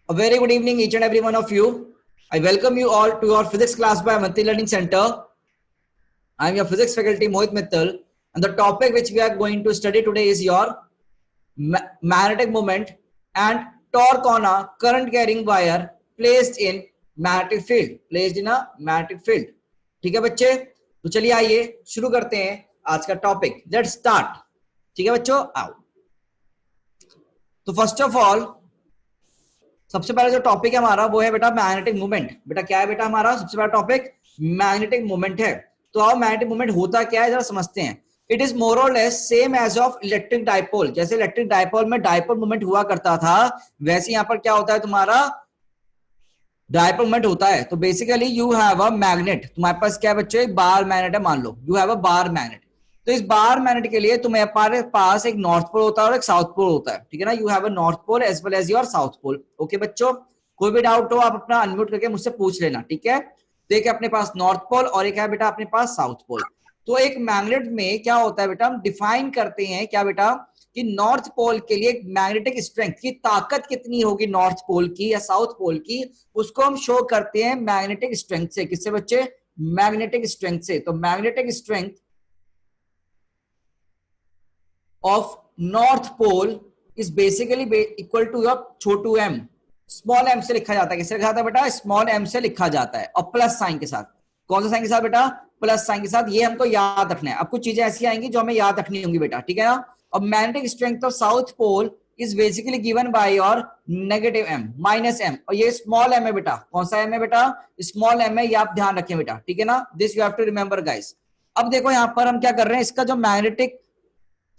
A very good evening, each and every one of you. I welcome you all to your physics class by Avanti Learning Center. I am your physics faculty Mohit Mittal, and the topic which we are going to study today is your magnetic moment and torque on a current carrying wire placed in magnetic field. Placed in a magnetic field. ठीक है बच्चे, तो चलिए आइए शुरू करते हैं आज का टॉपिक. Let's start. ठीक है बच्चों, आओ. तो फर्स्ट ऑफ ऑल सबसे पहले जो टॉपिक है हमारा वो है बेटा मैग्नेटिक मूवमेंट. बेटा क्या है बेटा हमारा सबसे पहला टॉपिक? मैग्नेटिक मूवमेंट है. तो आओ मैग्नेटिक मूवमेंट होता क्या है जरा समझते हैं. It is more or less same as of electric dipole. जैसे इलेक्ट्रिक डाइपोल में डाइपोल मूवमेंट हुआ करता था, वैसे यहां पर क्या होता है तुम्हारा डाइपोल मूवमेंट होता है. तो basically you have a magnet. तुम्हारे पास क्या है बच्चों? एक बार मैग्नेट है. मान लो you have a bar magnet. तो इस बार मैग्नेट के लिए तुम्हारे पास एक नॉर्थ पोल होता है और एक साउथ पोल होता है. ठीक है ना. You have a north pole as well as your south pole. Okay बच्चों, कोई भी डाउट हो आप अपना अनम्यूट करके मुझसे पूछ लेना. ठीक है. तो एक अपने पास नॉर्थ पोल और एक है बेटा अपने पास साउथ पोल. तो एक मैग्नेट में क्या होता है बेटा, हम डिफाइन करते हैं क्या बेटा कि नॉर्थ पोल के लिए मैग्नेटिक स्ट्रेंथ की ताकत कितनी होगी नॉर्थ पोल की या साउथ पोल की, उसको हम शो करते हैं मैग्नेटिक स्ट्रेंथ से. किससे बच्चे? मैग्नेटिक स्ट्रेंथ से. तो magnetic strength of north pole is basically equal to your छोटू एम. स्मॉल एम से लिखा जाता है. किससे लिखा जाता है बेटा? स्मॉल एम से लिखा जाता है और प्लस साइन के साथ. कौन सा साइन के साथ बेटा? प्लस साइन के साथ. ये हमको याद रखना है. अब कुछ चीजें ऐसी आएंगी जो हमें याद रखनी होंगी बेटा. ठीक है ना. और magnetic strength of south pole is basically given by your negative m minus m. और ये स्मॉल एम है बेटा. कौन सा एम है बेटा? स्मॉल एम है. ये आप ध्यान रखें बेटा. ठीक है ना. This you have to remember guys. अब देखो यहां पर हम क्या कर रहे हैं, इसका जो मैग्नेटिक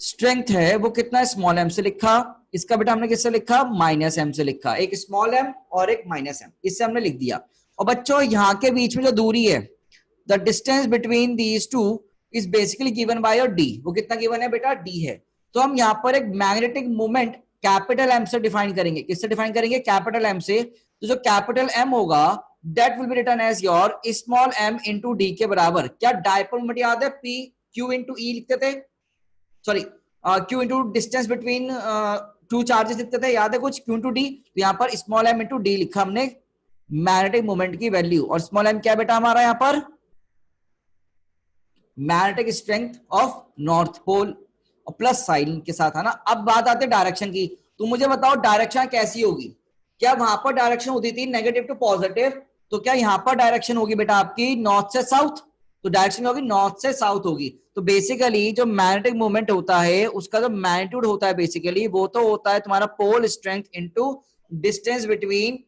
स्ट्रेंथ है वो कितना है? स्मॉल एम से लिखा. इसका बेटा हमने किससे लिखा? माइनस एम से लिखा. एक स्मॉल एम और एक माइनस एम, इससे हमने लिख दिया. और बच्चों यहां के बीच में जो दूरी है, the distance between these two is basically given by your D. वो कितना गिवन है बेटा? डी है. तो हम यहां पर एक मैग्नेटिक मोमेंट कैपिटल एम से डिफाइन करेंगे. किससे डिफाइन करेंगे? कैपिटल एम से. तो जो कैपिटल एम होगा that will be written as your small m into d के बराबर. क्या डायपोल मोमेंट याद है? पी क्यू इंटू ई लिखते थे. Sorry, q into distance between two charges लिखते थे. याद है कुछ? Q into d. तो यहाँ पर स्मॉल एम इंटू डी लिखा हमने मैग्नेटिक मोमेंट की वैल्यू. और स्मॉल एम क्या है बेटा हमारा? यहाँ पर magnetic strength of north pole और प्लस साइन के साथ है ना. अब बात आती है डायरेक्शन की. तो मुझे बताओ डायरेक्शन कैसी होगी? क्या वहां पर डायरेक्शन होती थी नेगेटिव टू पॉजिटिव? तो क्या यहाँ पर डायरेक्शन होगी बेटा आपकी नॉर्थ से साउथ? तो डायरेक्शन होगी नॉर्थ से साउथ होगी. तो बेसिकली जो मैग्नेटिक मूवमेंट होता है उसका जो मैग्नीट्यूड होता है बेसिकली वो तो होता है तुम्हारा pole strength into distance between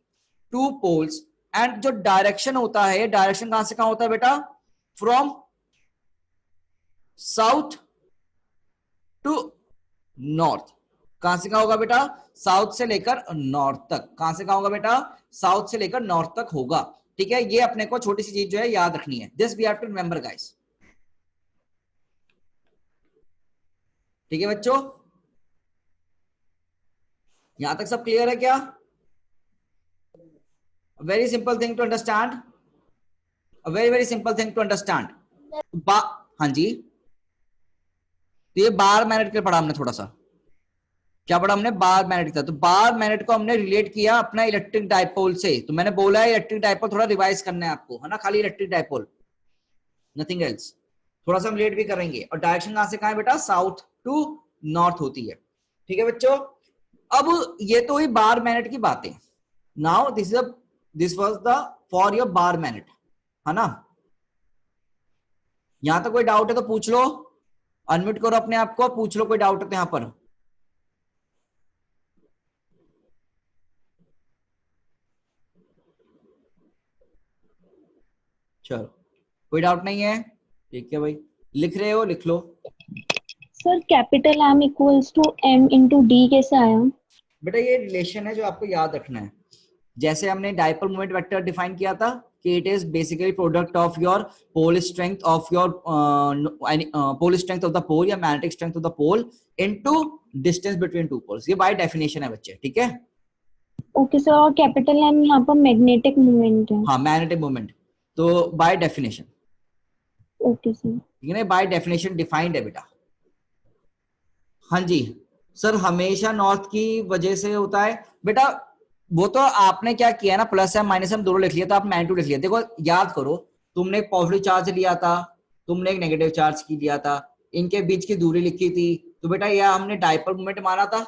two poles. And जो डायरेक्शन होता है, डायरेक्शन कहां से कहां होता है बेटा? From south to north. कहां से कहां होगा बेटा? साउथ से लेकर नॉर्थ तक. कहां से कहां होगा बेटा? साउथ से लेकर नॉर्थ तक होगा. ठीक है. ये अपने को छोटी सी चीज जो है याद रखनी है. This we have to remember guys. ठीक है बच्चों, यहां तक सब क्लियर है क्या? Very simple thing to understand. Very very simple thing to understand. हाँ जी. तो ये बार मैग्नेट के पढ़ा हमने. थोड़ा सा क्या पढ़ा हमने? बार मैग्नेट का. तो बार मैग्नेट को हमने रिलेट किया अपना इलेक्ट्रिक डाइपोल से. तो मैंने बोला है इलेक्ट्रिक डाइपोल थोड़ा रिवाइज करना है आपको, है ना. खाली इलेक्ट्रिक डाइपोल, नथिंग एल्स. थोड़ा सा हम रिलेट भी करेंगे. और डायरेक्शन कहां से कहां है बेटा? साउथ टू नॉर्थ होती है. ठीक है बच्चों. अब ये तो हुई बार मैग्नेट की बातें. Now this was the for your bar magnet, है ना. यहां तक कोई डाउट है तो पूछ लो. अनम्यूट करो अपने आप को, पूछ लो कोई डाउट है तो यहां पर. चलो कोई डाउट नहीं है. ठीक है भाई, लिख रहे हो लिख लो. Sir capital M equals to M into D कैसे आया? बेटा ये रिलेशन है जो आपको याद रखना है. जैसे हमने डाइपोल मोमेंट वेक्टर डिफाइन किया था कि it is basically product of your pole strength of your pole strength of the pole या magnetic strength of the pole into distance between two poles. ये बाय डेफिनेशन है बच्चे. ठीक है. Okay sir. और कैपिटल एम यहाँ पर magnetic moment है. हाँ मैग्नेटिक मोमेंट. तो बाय डेफिनेशन. Okay sir. ठीक है ना. बाय डेफिनेशन डिफाइंड है बेटा. हाँ जी सर, हमेशा नॉर्थ की वजह से होता है बेटा. वो तो आपने क्या किया ना, प्लस एम माइनस एम दोनों लिख लिया, तो आप मैग्नीट्यूड लिख लिया। देखो याद करो, तुमने एक पॉजिटिव चार्ज लिया था, तुमने एक नेगेटिव चार्ज की लिया था, इनके बीच की दूरी लिखी थी, तो बेटा यह हमने डाइपोल मोमेंट माना था।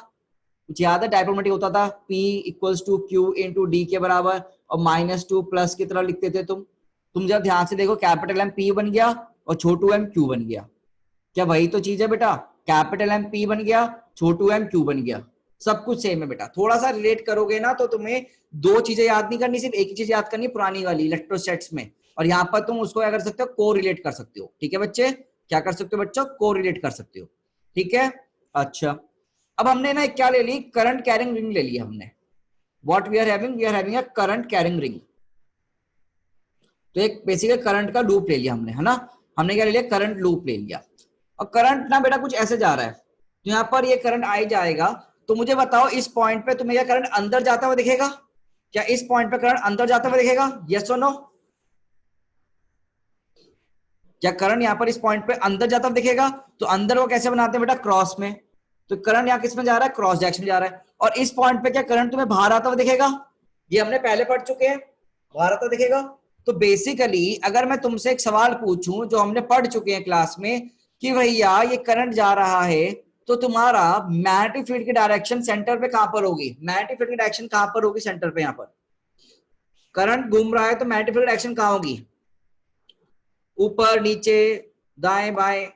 कुछ याद है? डाइपोल मोमेंट होता था P equals to q into d के बराबर, और -2 प्लस की तरह लिखते थे तुम जब ध्यान से देखो, कैपिटल एम P बन गया और छोटू एम Q बन गया। क्या वही तो चीज है बेटा? कैपिटल एम P बन गया, छोटू एम Q बन गया, सब कुछ सेम है बेटा। थोड़ा सा रिलेट करोगे ना तो तुम्हें दो चीजें याद नहीं करनी, सिर्फ एक ही चीज याद करनी, पुरानी वाली इलेक्ट्रोस्टैट्स में। और यहाँ पर तुम उसको क्या कर सकते हो, को रिलेट कर सकते हो। ठीक है बच्चे, क्या कर सकते हो बच्चों? को रिलेट कर सकते हो। ठीक है, अच्छा अब हमने ना क्या ले ली, करंट कैरिंग रिंग ले लिया हमने। What we are having a current carrying ring. तो एक बेसिकली करंट का लूप ले लिया हमने, है ना। हमने क्या ले लिया? करंट लूप ले लिया। और करंट ना बेटा कुछ ऐसे जा रहा है, तो यहाँ पर ये करंट आई जाएगा। तो मुझे बताओ इस पॉइंट पे तुम्हें क्या करंट अंदर जाता हुआ दिखेगा? क्या इस पॉइंट पे करंट अंदर जाता हुआ दिखेगा? यस और नो? क्या करंट यहाँ पर इस पॉइंट पे अंदर जाता हुआ दिखेगा? तो अंदर वो कैसे बनाते हैं बेटा? क्रॉस में। तो करंट यहाँ किस में जा रहा है? क्रॉस डायरेक्शन में जा रहा है। और इस पॉइंट पे क्या करंट तुम्हें बाहर आता हुआ दिखेगा? ये हमने पहले पढ़ चुके हैं, बाहर आता दिखेगा। तो बेसिकली अगर मैं तुमसे एक सवाल पूछूं जो हमने पढ़ चुके हैं क्लास में, कि भैया ये करंट जा रहा है, तो तुम्हारा मैग्नेटिक फील्ड की डायरेक्शन सेंटर पे कहां पर होगी? मैग्नेटिक फील्ड की डायरेक्शन कहां पर होगी? सेंटर पे। यहां पर करंट घूम रहा है तो मैग्नेटिक फील्ड डायरेक्शन कहां होगी? ऊपर, नीचे, दाएं, बाएं,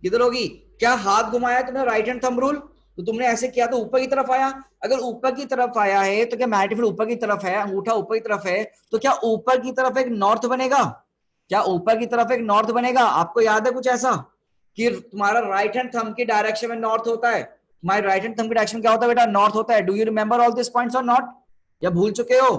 किधर होगी? क्या हाथ घुमाया तुमने राइट हैंड थंब रूल, तो तुमने ऐसे किया तो ऊपर की तरफ आया। अगर ऊपर की तरफ आया है तो क्या मैग्नेटिक फील्ड ऊपर की तरफ है, अंगूठा ऊपर की तरफ है, तो क्या ऊपर की तरफ एक नॉर्थ बनेगा? क्या ऊपर की तरफ एक नॉर्थ बनेगा? आपको याद है कुछ ऐसा कि तुम्हारा राइट हैंड थंब की डायरेक्शन में नॉर्थ होता है? तुम्हारी राइट हैंड थंब की डायरेक्शन क्या होता है बेटा? नॉर्थ होता है। Do you remember all this points और नॉट? या भूल चुके हो?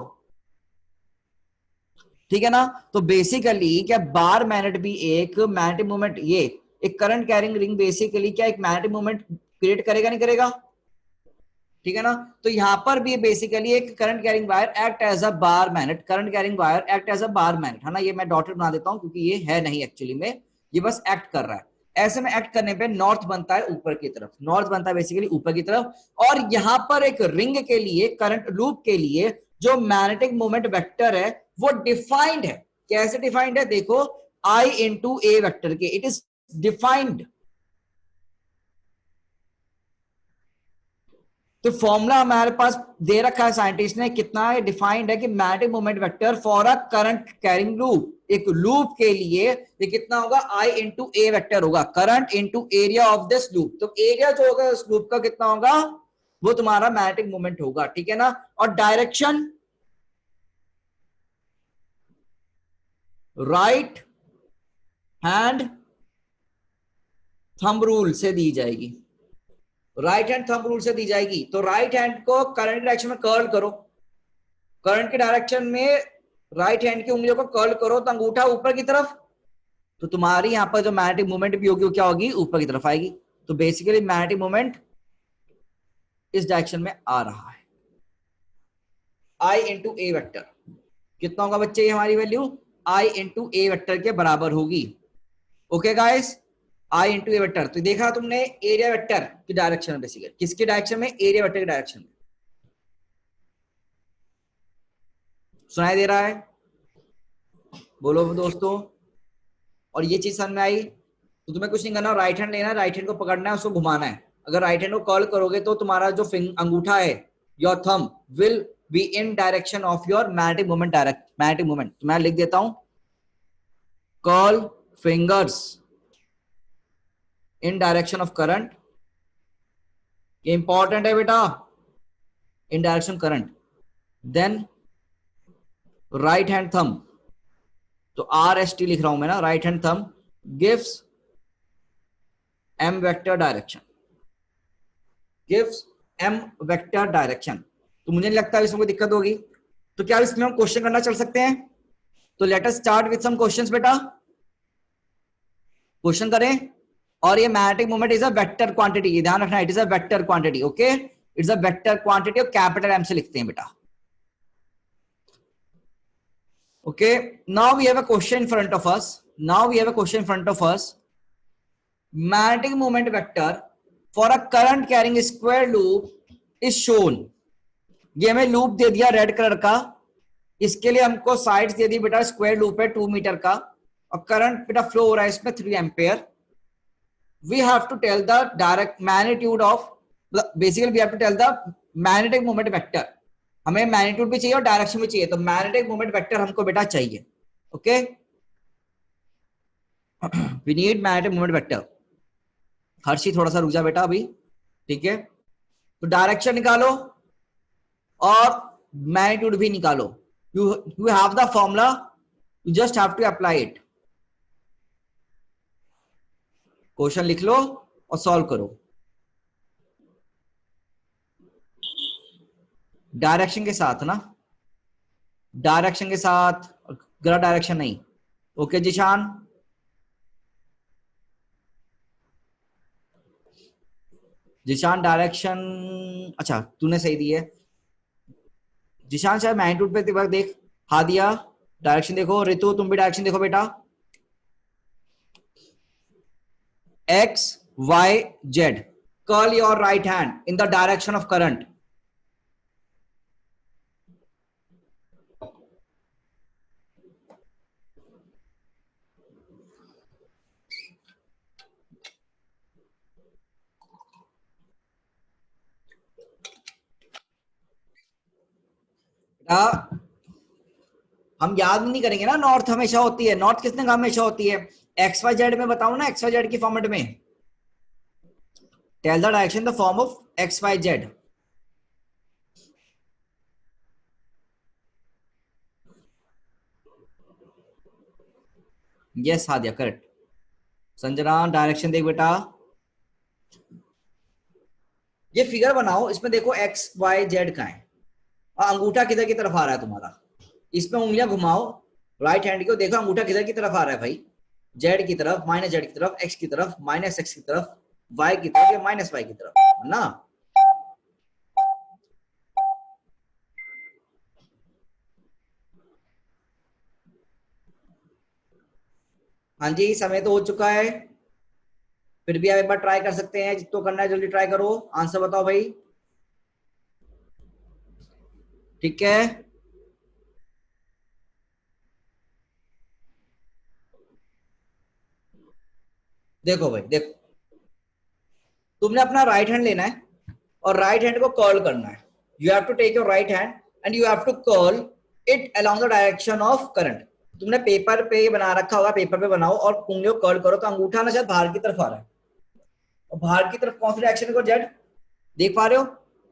ठीक है ना। तो बेसिकली क्या बार मैग्नेट भी एक मैग्नेटिक मोमेंट, ये एक करंट कैरिंग रिंग बेसिकली क्या एक मैग्नेटिक मोमेंट क्रिएट करेगा, नहीं करेगा? ठीक है ना। तो यहां पर भी बेसिकली एक current carrying wire act as a bar magnet, current carrying wire act as a bar magnet, है ना। ये मैं डॉटेड बना देता हूं क्योंकि ये है नहीं एक्चुअली में, ये बस एक्ट कर रहा है। ऐसे में एक्ट करने पे नॉर्थ बनता है ऊपर की तरफ, नॉर्थ बनता है बेसिकली ऊपर की तरफ। और यहां पर एक रिंग के लिए, करंट लूप के लिए जो मैग्नेटिक मोमेंट वेक्टर है वो डिफाइंड है। कैसे डिफाइंड है? देखो, आई इंटू ए वेक्टर के, इट इज डिफाइंड। तो फॉर्मूला हमारे पास दे रखा है साइंटिस्ट ने, कितना है डिफाइंड है कि magnetic moment vector for a current carrying loop, एक लूप के लिए ये कितना होगा? आई इंटू ए वेक्टर होगा, current into area of this loop. तो एरिया जो होगा इस लूप का कितना होगा? वो तुम्हारा मैग्नेटिक मोमेंट होगा। ठीक है ना। और direction right hand thumb rule से दी जाएगी, राइट हैंड थंब रूल से दी जाएगी। तो राइट हैंड को करंट डायरेक्शन में कर्ल करो, करंट की डायरेक्शन में राइट हैंड की उंगलियों को कर्ल करो तो अंगूठा ऊपर की तरफ, तो तुम्हारी यहां पर जो मैग्नेटिक मूवमेंट भी होगी वो क्या होगी? ऊपर की तरफ आएगी। तो बेसिकली मैग्नेटिक मूवमेंट इस डायरेक्शन में आ रहा है। आई इंटू ए वेक्टर कितना होगा बच्चे? ये हमारी वैल्यू आई इंटू ए वेक्टर के बराबर होगी। ओके गाइस, आई इंटू ए वेक्टर। तो देखा तुमने एरिया वेक्टर की डायरेक्शन में, बेसिकली किसके डायरेक्शन में? एरिया वेक्टर की डायरेक्शन में। सुनाई दे रहा है? बोलो दोस्तों। और ये चीज समझ में आई? तो तुम्हें कुछ नहीं करना, राइट हैंड लेना है, राइट हैंड को पकड़ना है, उसको घुमाना है। अगर राइट हैंड को कर्ल करोगे तो तुम्हारा जो अंगूठा है, your thumb will be in direction of your magnetic moment, direct magnetic moment. तो मैं लिख देता हूं, curl fingers in direction of current. ये इंपॉर्टेंट है बेटा, in direction current. Then right hand thumb, तो आर एस टी लिख रहा हूं मैं ना, right hand thumb gives M vector direction, gives M vector direction. तो मुझे नहीं लगता इसमें कोई दिक्कत होगी। तो क्या इसमें हम क्वेश्चन करना चल सकते हैं? तो let us start with some questions बेटा, क्वेश्चन करें। और ये magnetic moment is a vector quantity, ये ध्यान रखना, it is a vector quantity. Okay, it's a vector quantity और कैपिटल एम से लिखते हैं बेटा। Okay, now we have a question in front of us. Now we have a question in front of us. Magnetic moment vector for a current carrying square loop is shown. ये हमें loop दे दिया red colour का, इसके लिए हमको sides दे दी बेटा, square loop है 2 metre का, और करंट बेटा फ्लो हो रहा है इसमें 3 ampere. We have to tell the direct magnitude of, basically we have to tell the magnetic moment vector. हमें मैग्नीट्यूड भी चाहिए और डायरेक्शन भी चाहिए, तो मैग्नेटिक मोमेंट वेक्टर हमको बेटा चाहिए। Okay, we need magnetic moment vector. Harshi थोड़ा सा रुक जा बेटा अभी, ठीक है। तो डायरेक्शन निकालो और मैग्नीट्यूड भी निकालो। You have the formula, you just have to apply it. Question लिख लो और सॉल्व करो। डायरेक्शन के साथ ना, डायरेक्शन के साथ, गलत डायरेक्शन नहीं। ओके जिशान, जिशान डायरेक्शन, अच्छा तूने सही दी है। जिशान शायद मैग्नीट्यूड पे देख, हाँ दिया। डायरेक्शन देखो, ऋतु तुम भी डायरेक्शन देखो बेटा। X Y Z, curl your right hand in the direction of current. हम याद नहीं करेंगे ना, नॉर्थ हमेशा होती है, नॉर्थ किसने कहा हमेशा होती है? एक्स वाई जेड में बताऊं ना, एक्स वाई जेड की फॉर्मेट में, tell the direction the form of X Y Z. Yes हाँ दिया, करेक्ट। संजना डायरेक्शन देख बेटा, ये फिगर बनाओ, इसमें देखो एक्स वाई जेड का है और अंगूठा किधर की तरफ आ रहा है तुम्हारा, इसमें उंगलियां घुमाओ राइट हैंड की, देखो अंगूठा किधर की तरफ आ रहा है भाई, जेड की तरफ, माइनस जेड की तरफ, एक्स की तरफ, माइनस एक्स की तरफ, वाई की तरफ या माइनस वाई की तरफ ना। हाँ जी, समय तो हो चुका है, फिर भी आप एक बार ट्राई कर सकते हैं, जितना करना है जल्दी ट्राई करो, आंसर बताओ भाई। ठीक है, देखो भाई देखो, तुमने अपना राइट हैंड लेना है और राइट हैंड को कर्ल करना है। You have to take your right hand and you have to curl it along the direction of current. तुमने पेपर पे बना रखा होगा, पेपर पे बनाओ और उंगलियों को कर्ल करो, तो अंगूठा ना शायद बाहर की तरफ आ रहा है, और बाहर की तरफ कौन सी डायरेक्शन को, जेड, देख पा रहे हो?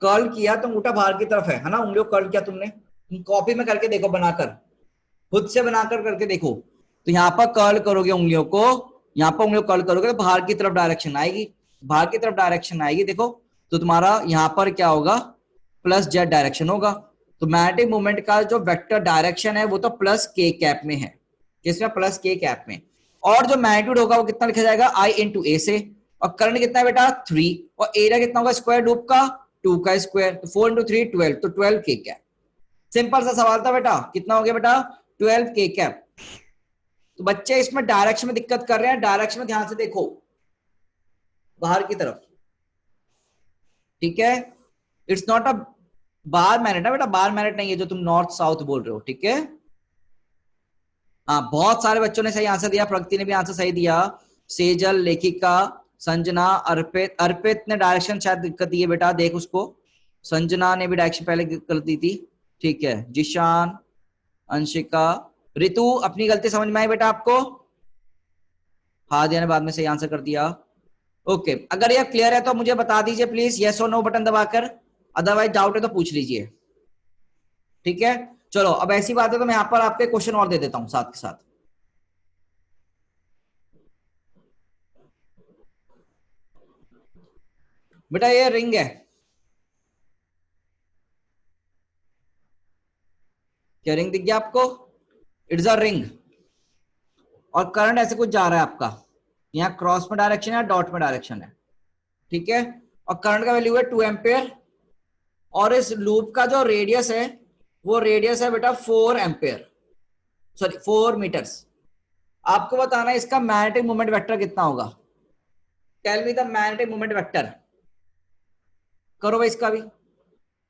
कर्ल किया तो अंगूठा बाहर की तरफ है ना, उंगलियों को कर्ल किया तुमने। तुम कॉपी में करके देखो, बनाकर खुद से बनाकर करके देखो, तो यहाँ पर कर्ल करोगे उंगलियों को, यहाँ पर उंगलियों कर्ल करोगे तो बाहर की तरफ डायरेक्शन आएगी, बाहर की तरफ डायरेक्शन आएगी देखो, तो तुम्हारा यहाँ पर क्या होगा, प्लस जेड डायरेक्शन होगा। तो मैग्नेटिक मोमेंट का जो वेक्टर डायरेक्शन है वो तो प्लस के कैप में है, किसमें? प्लस के कैप में। और जो मैग्नीट्यूड होगा वो कितना लिखा जाएगा, आई इंटू ए से, और करंट कितना है बेटा 3, और एरिया कितना होगा स्क्वायर लूप का 2 का स्क्वायर, तो 4 इंटू 3 12, तो 12 के कैप। सिंपल सा सवाल था बेटा, कितना हो गया बेटा 12 के कैप। तो बच्चे इसमें डायरेक्शन में दिक्कत कर रहे हैं, डायरेक्शन में ध्यान से देखो, बाहर की तरफ, ठीक है। It's not a bar magnet है बेटा, बार मैग्नेट नहीं है जो तुम नॉर्थ साउथ बोल रहे हो, ठीक है। हाँ, बहुत सारे बच्चों ने सही आंसर दिया, प्रगति ने भी आंसर सही दिया, सेजल, लेखिका, संजना, अर्पित, अर्पित ने डायरेक्शन शायद दिक्कत दी है बेटा, देख उसको। संजना ने भी डायरेक्शन पहले गलत दी थी, ठीक है। जिशान, अंशिका, ऋतु, अपनी गलती समझ में आई बेटा आपको? हादिया ने बाद में सही आंसर कर दिया। ओके, अगर ये क्लियर है तो मुझे बता दीजिए प्लीज, यस और नो बटन दबाकर, अदरवाइज डाउट है तो पूछ लीजिए, ठीक है। चलो अब ऐसी बात है तो मैं यहां पर आपके क्वेश्चन और दे देता हूं साथ के साथ। बेटा ये रिंग है, क्या रिंग दिख गया आपको? इट्स अ रिंग, और करंट ऐसे कुछ जा रहा है आपका, यहाँ क्रॉस में डायरेक्शन है, डॉट में डायरेक्शन है, ठीक है। और करंट का वैल्यू है 2 एम्पेयर, और इस लूप का जो रेडियस है वो रेडियस है बेटा 4 एम्पेयर, सॉरी 4 मीटर्स। आपको बताना है इसका मैग्नेटिक मोमेंट वेक्टर कितना होगा। Tell me the magnetic moment vector, करो भाई इसका भी।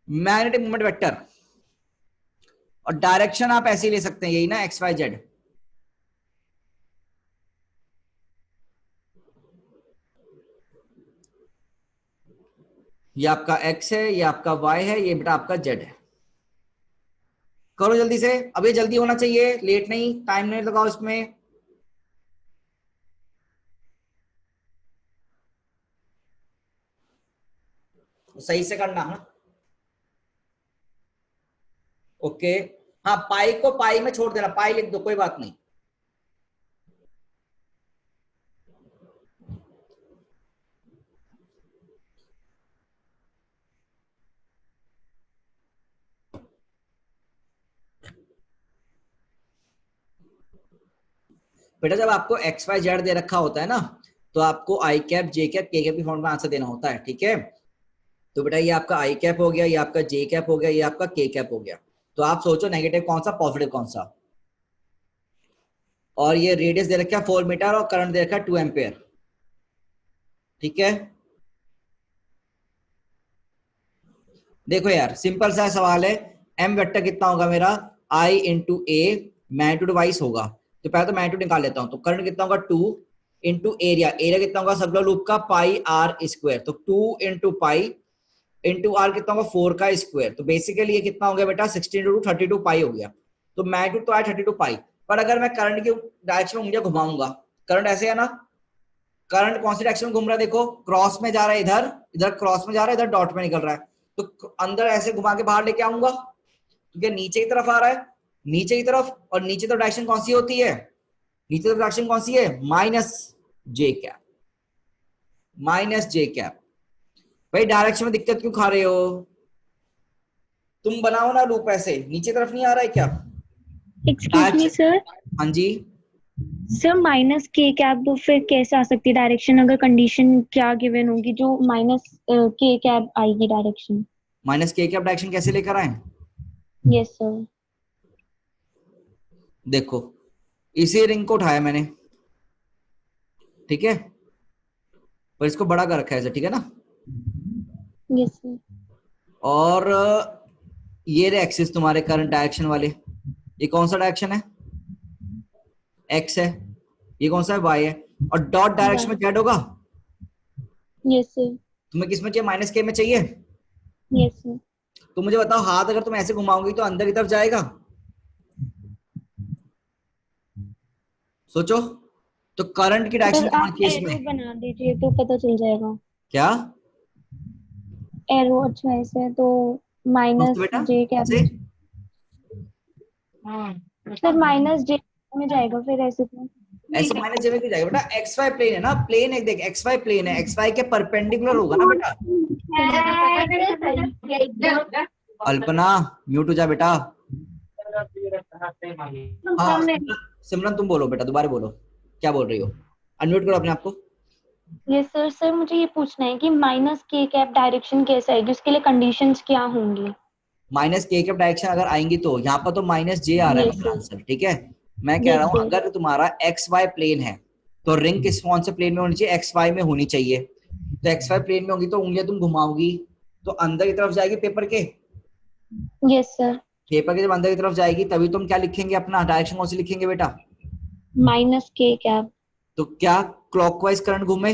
मैग्नेटिक मोमेंट वेक्टर, और डायरेक्शन आप ऐसे ही ले सकते हैं, यही ना, एक्स वाई जेड। ये आपका x है, ये आपका y है, ये बेटा आपका z है। करो जल्दी से, अब ये जल्दी होना चाहिए, लेट नहीं, टाइम नहीं लगाओ इसमें। सही से करना है। ओके, हाँ पाई को पाई में छोड़ देना, पाई लिख दो, कोई बात नहीं। बेटा जब आपको एक्स वाई जेड दे रखा होता है ना, तो आपको आई कैप जे कैप के कैप की फॉर्म में आंसर देना होता है, ठीक है। तो बेटा ये आपका आई कैप हो गया, ये आपका जे कैप हो गया, ये आपका के कैप हो गया। तो आप सोचो नेगेटिव कौन सा, पॉजिटिव कौन सा। और ये रेडियस दे रखा है 4 मीटर और करंट दे रखा है 2 एम्पेयर, ठीक है। देखो यार सिंपल सा सवाल है, एम वेक्टर कितना होगा मेरा, आई इंटू ए, मैग्नीट्यूड वाइज होगा। तो पहले तो मैग्नीट्यूड निकाल लेता हूं, तो करंट कितना होगा 2 इंटू एरिया, एरिया कितना होगा सर्कुलर लूप का पाई आर स्क्वायर, तो 2 इंटू पाई इंटू आर कितना होगा 4 का स्क्वायर। तो बेसिकली ये कितना हो गया बेटा 16 इंटू 32 पाई हो गया। तो मैग्नीट्यूड तो आया 32 पाई, पर अगर मैं करंट की डायरेक्शन में मुझे घुमाऊंगा, करंट ऐसे है ना, करंट कौन सी डायरेक्शन में घूम रहा है, देखो क्रॉस में जा रहा है, इधर इधर क्रॉस में जा रहा है, इधर डॉट में निकल रहा है। तो अंदर ऐसे घुमा के बाहर लेके आऊंगा, क्योंकि नीचे की तरफ आ रहा है, नीचे की तरफ, और नीचे तरफ डायरेक्शन कौन सी होती है, नीचे तरफ डायरेक्शन कौन सी है, minus J cap, minus J cap. भाई डायरेक्शन में दिक्कत क्यों खा रहे हो, तुम बनाओ ना लूप, ऐसे नीचे तरफ नहीं आ रहा है क्या। एक्सक्यूज मी सर, हाँ जी, सर माइनस के कैप तो फिर कैसे आ सकती है डायरेक्शन, अगर कंडीशन क्या गिवन होगी जो माइनस के कैप आएगी direction. Minus K cap direction कैसे लेकर आए, यस सर। देखो इसी रिंग को उठाया मैंने, ठीक है, पर इसको बड़ा कर रखा है ऐसे, ठीक है ना। Yes sir. और ये रे एक्सिस तुम्हारे करंट डायरेक्शन वाले, ये कौन सा डायरेक्शन है, एक्स है, ये कौन सा है, वाई है, और डॉट डायरेक्शन में जेड होगा। Yes sir. तुम्हें किस में चाहिए, माइनस के में चाहिए। Yes sir. तो मुझे बताओ हाथ अगर तुम ऐसे घुमाओगी तो अंदर की तरफ जाएगा, सोचो। तो करंट की डायरेक्शन सर क्या आप होनी चाहिए एरो इसमें, बना दीजिए तो पता चल जाएगा। क्या एरो अच्छा ऐसे तो कौन सा माइनस बेटा, जे कैप ऐसे सर माइनस जे में जाएगा फिर ऐसे तो। ऐसे माइनस जे में क्यों जाएगा बेटा, एक्स वाई प्लेन है ना, प्लेन है, देख एक्स वाई प्लेन है, एक्स वाई के परपेंडिकुलर होगा ना बेटा। अल्पना म्यूट हो जा बेटा। हाँ सिमरन तुम बोलो बेटा, दोबारा बोलो, क्या बोल रही हो, अनम्यूट करो अपने आप को। Yes sir. सर मुझे ये पूछना है कि माइनस के कैप डायरेक्शन कैसे आएगी, उसके लिए कंडीशंस क्या होंगी। माइनस के कैप डायरेक्शन अगर आएंगी तो यहाँ पर तो माइनस जे आ रहा है यस मेरा सर। आंसर, ठीक है। मैं कह रहा यस हूँ सर। अगर तुम्हारा एक्स वाई प्लेन है तो रिंग किस कौन से प्लेन में होनी चाहिए, एक्स वाई में होनी चाहिए। तो एक्स वाई प्लेन में होगी तो उंगलियां तुम घुमाओगी तो अंदर की तरफ जाएगी पेपर के, यस सर। पेपर के जब अंदर की तरफ जाएगी तभी तुम क्या लिखेंगे, अपना डायरेक्शन कौन सी लिखेंगे बेटा। Minus K cap. तो क्या क्लॉकवाइज करंट घूमे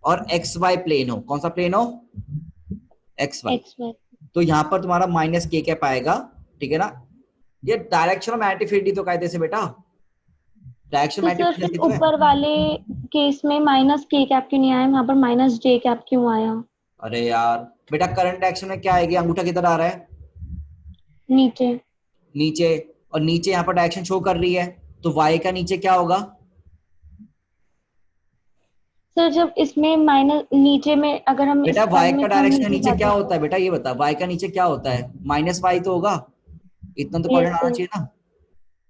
और एक्स वाई प्लेन हो, कौन सा प्लेन हो, एक्स वाई। X Y. तो यहाँ पर तुम्हारा माइनस के कैप आएगा, ठीक है ना। ये डायरेक्शन ऑफ मैग्नेटिक फील्ड तो कायदे से बेटा, डायरेक्शन तो मैग्नेटिक सर फील्ड फिर तो है। ऊपर वाले केस में माइनस के कैप क्यों नहीं आया, वहां पर माइनस जे कैप क्यों आया। अरे यार बेटा करंट डायरेक्शन में क्या आएगी, अंगूठा किधर आ रहा है, नीचे। नीचे, और नीचे यहाँ पर डायरेक्शन शो कर रही है, तो वाई का नीचे क्या होगा। सर जब इसमें माइनस नीचे में अगर हम इस बेटा वाई टर्म में का इतना डायरेक्शन नीचे नीचे क्या जाते होता तो। है बेटा, ये बता, वाई का नीचे क्या होता है, माइनस वाई तो होगा, इतना तो यस पढ़ना आना सर। चाहिए ना।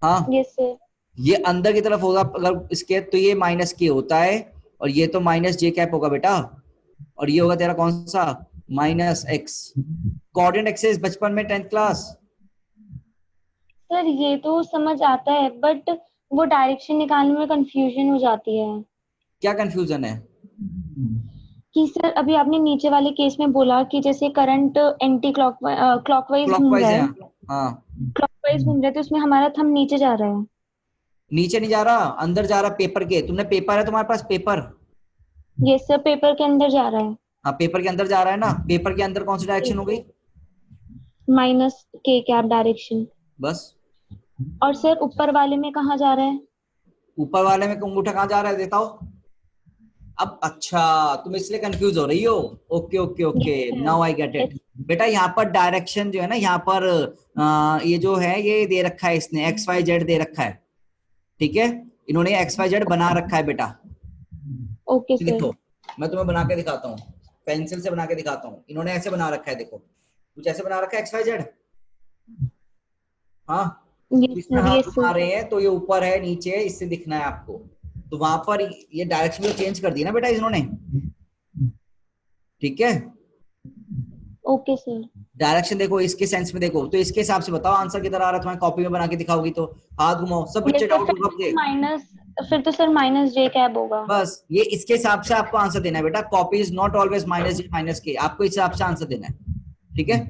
हाँ यस सर। ये अंदर की तरफ होगा अगर इसके, तो ये माइनस के होता है, और ये तो माइनस जे कैप होगा बेटा, और ये होगा तेरा कौन सा, माइनस एक्स। कोऑर्डिनेट एक्सिस बचपन में 10th क्लास। सर ये तो समझ आता है बट वो डायरेक्शन निकालने में कंफ्यूजन हो जाती है। क्या कंफ्यूजन है, कि सर अभी आपने नीचे वाले केस में बोला कि जैसे करंट एंटी क्लॉकवाइज घूम क्लॉकवाइज रहा है है, यहाँ। हाँ, क्लॉकवाइज घूम रहा है, तो उसमें हमारा थंब नीचे जा रहा है। नीचे नहीं जा रहा, अंदर जा रहा पेपर के। तुमने पेपर है तुम्हारे पास, पेपर? ये सर पेपर के अंदर जा रहा है। हाँ, पेपर के अंदर जा रहा है ना। पेपर के अंदर कौन सी डायरेक्शन हो गई? Minus K cap direction. बस। और सर ऊपर वाले में कहाँ जा रहा है? ऊपर वाले में अंगूठा कहाँ जा रहा है, देखाओ। अब अच्छा, तुम इसलिए कंफ्यूज हो रही हो। Okay okay okay, now I get it. बेटा यहाँ पर डायरेक्शन जो है ना, यहाँ पर ये जो है ये दे रखा है इसने, एक्स वाई जेड दे रखा है। ठीक है, इन्होंने एक्स वाई जेड बना रखा है बेटा। Okay sir. देखो, मैं तुम्हें बना के दिखाता हूँ, पेंसिल से बना के दिखाता हूँ। इन्होंने ऐसे बना रखा है, देखो कुछ ऐसे बना रखा है एक्स वाई जेड। हाँ, तो यस इसमें सर, हाथ यस घुमा सर। रहे हैं तो ये ऊपर है नीचे है, इससे दिखना है आपको। तो वहां पर ये डायरेक्शन तो चेंज कर दी ना बेटा इन्होंने। ठीक है, ओके सर। डायरेक्शन देखो इसके सेंस में देखो, तो इसके हिसाब से बताओ आंसर किधर आ रहा है। तुम्हारी कॉपी में बना के दिखाओगी तो हाथ घुमाओ, सब ये बच्चे सर डाउट फिर होगा तो मुझे। माइनस, फिर तो सर माइनस जे कैप होगा। बस ये इसके हिसाब से आपको आंसर देना है बेटा। Copy is not always minus G minus K, आपको इस हिसाब से आंसर देना है। ठीक है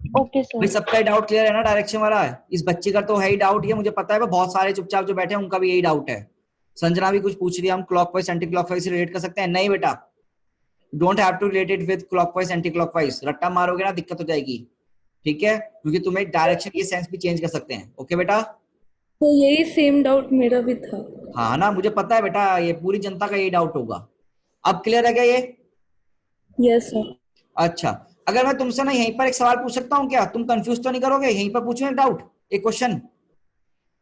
ओके भाई, सर। सबका डाउट क्लियर है ना? डायरेक्शन वाला है, इस बच्चे का तो है ही डाउट, ये मुझे पता है। बहुत सारे चुपचाप जो बैठे हैं उनका भी यही डाउट है। संजना भी कुछ पूछ रही है, हम क्लॉकवाइज एंटी क्लॉकवाइज से रिलेट कर सकते हैं? नहीं बेटा, don't have to relate it with clockwise anti clockwise. रट्टा मारोगे ना दिक्कत हो जाएगी। ठीक है, क्योंकि तुम्हें डायरेक्शन ये सेंस भी चेंज कर सकते हैं। ओके बेटा? तो यही सेम डाउट मेरा भी था। हाँ ना, मुझे पता है बेटा, ये पूरी जनता का यही डाउट होगा। अब क्लियर है क्या ये? Yes sir. अच्छा, अगर मैं तुमसे ना यहीं पर एक सवाल पूछ सकता हूँ क्या? तुम कंफ्यूज तो नहीं करोगे? यहीं पर पूछूं एक डाउट, एक क्वेश्चन।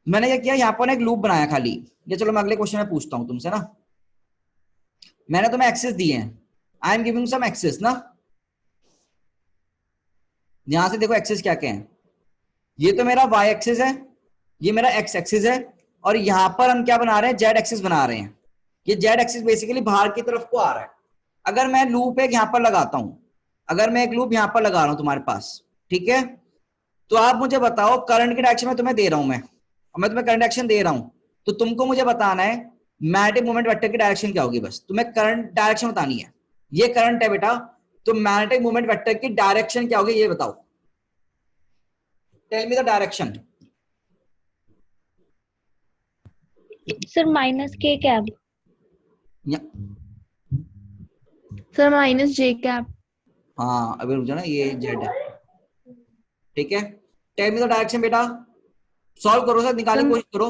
मैंने क्या किया, यहाँ पर एक लूप बनाया खाली। ये चलो मैं अगले क्वेश्चन में पूछता हूँ तुमसे ना। मैंने तुम्हें एक्सेस दिए हैं, I am giving some access ना। यहां से देखो एक्सेस क्या क्या है। ये तो मेरा वाई एक्सिस है, ये मेरा एक्स एक्सिस है, और यहां पर हम क्या बना रहे हैं, जेड एक्सिस बना रहे हैं। ये जेड एक्सिस बेसिकली बाहर की तरफ को आ रहा है। अगर मैं लूप एक यहां पर लगाता हूं, अगर मैं एक लूप यहां पर लगा रहा हूं तुम्हारे पास, ठीक है, तो आप मुझे बताओ करंट की डायरेक्शन में तुम्हें दे रहा हूं मैं, और मैं तुम्हें करंट डायरेक्शन दे रहा हूं, तो तुमको मुझे बताना है मैग्नेटिक मोमेंट वेक्टर की डायरेक्शन क्या होगी। बस तुम्हें करंट डायरेक्शन बतानी है। ये करंट है बेटा, तो मैग्नेटिक मोमेंट वेक्टर की डायरेक्शन क्या होगी ये बताओ। Tell me the direction. Sir minus K cap. Sir minus J cap. हाँ, अभी रुक जाओ ना, ये जेड है। ठीक है, टेल मी द डायरेक्शन बेटा। सॉल्व करो सर, निकालने की कोशिश करो,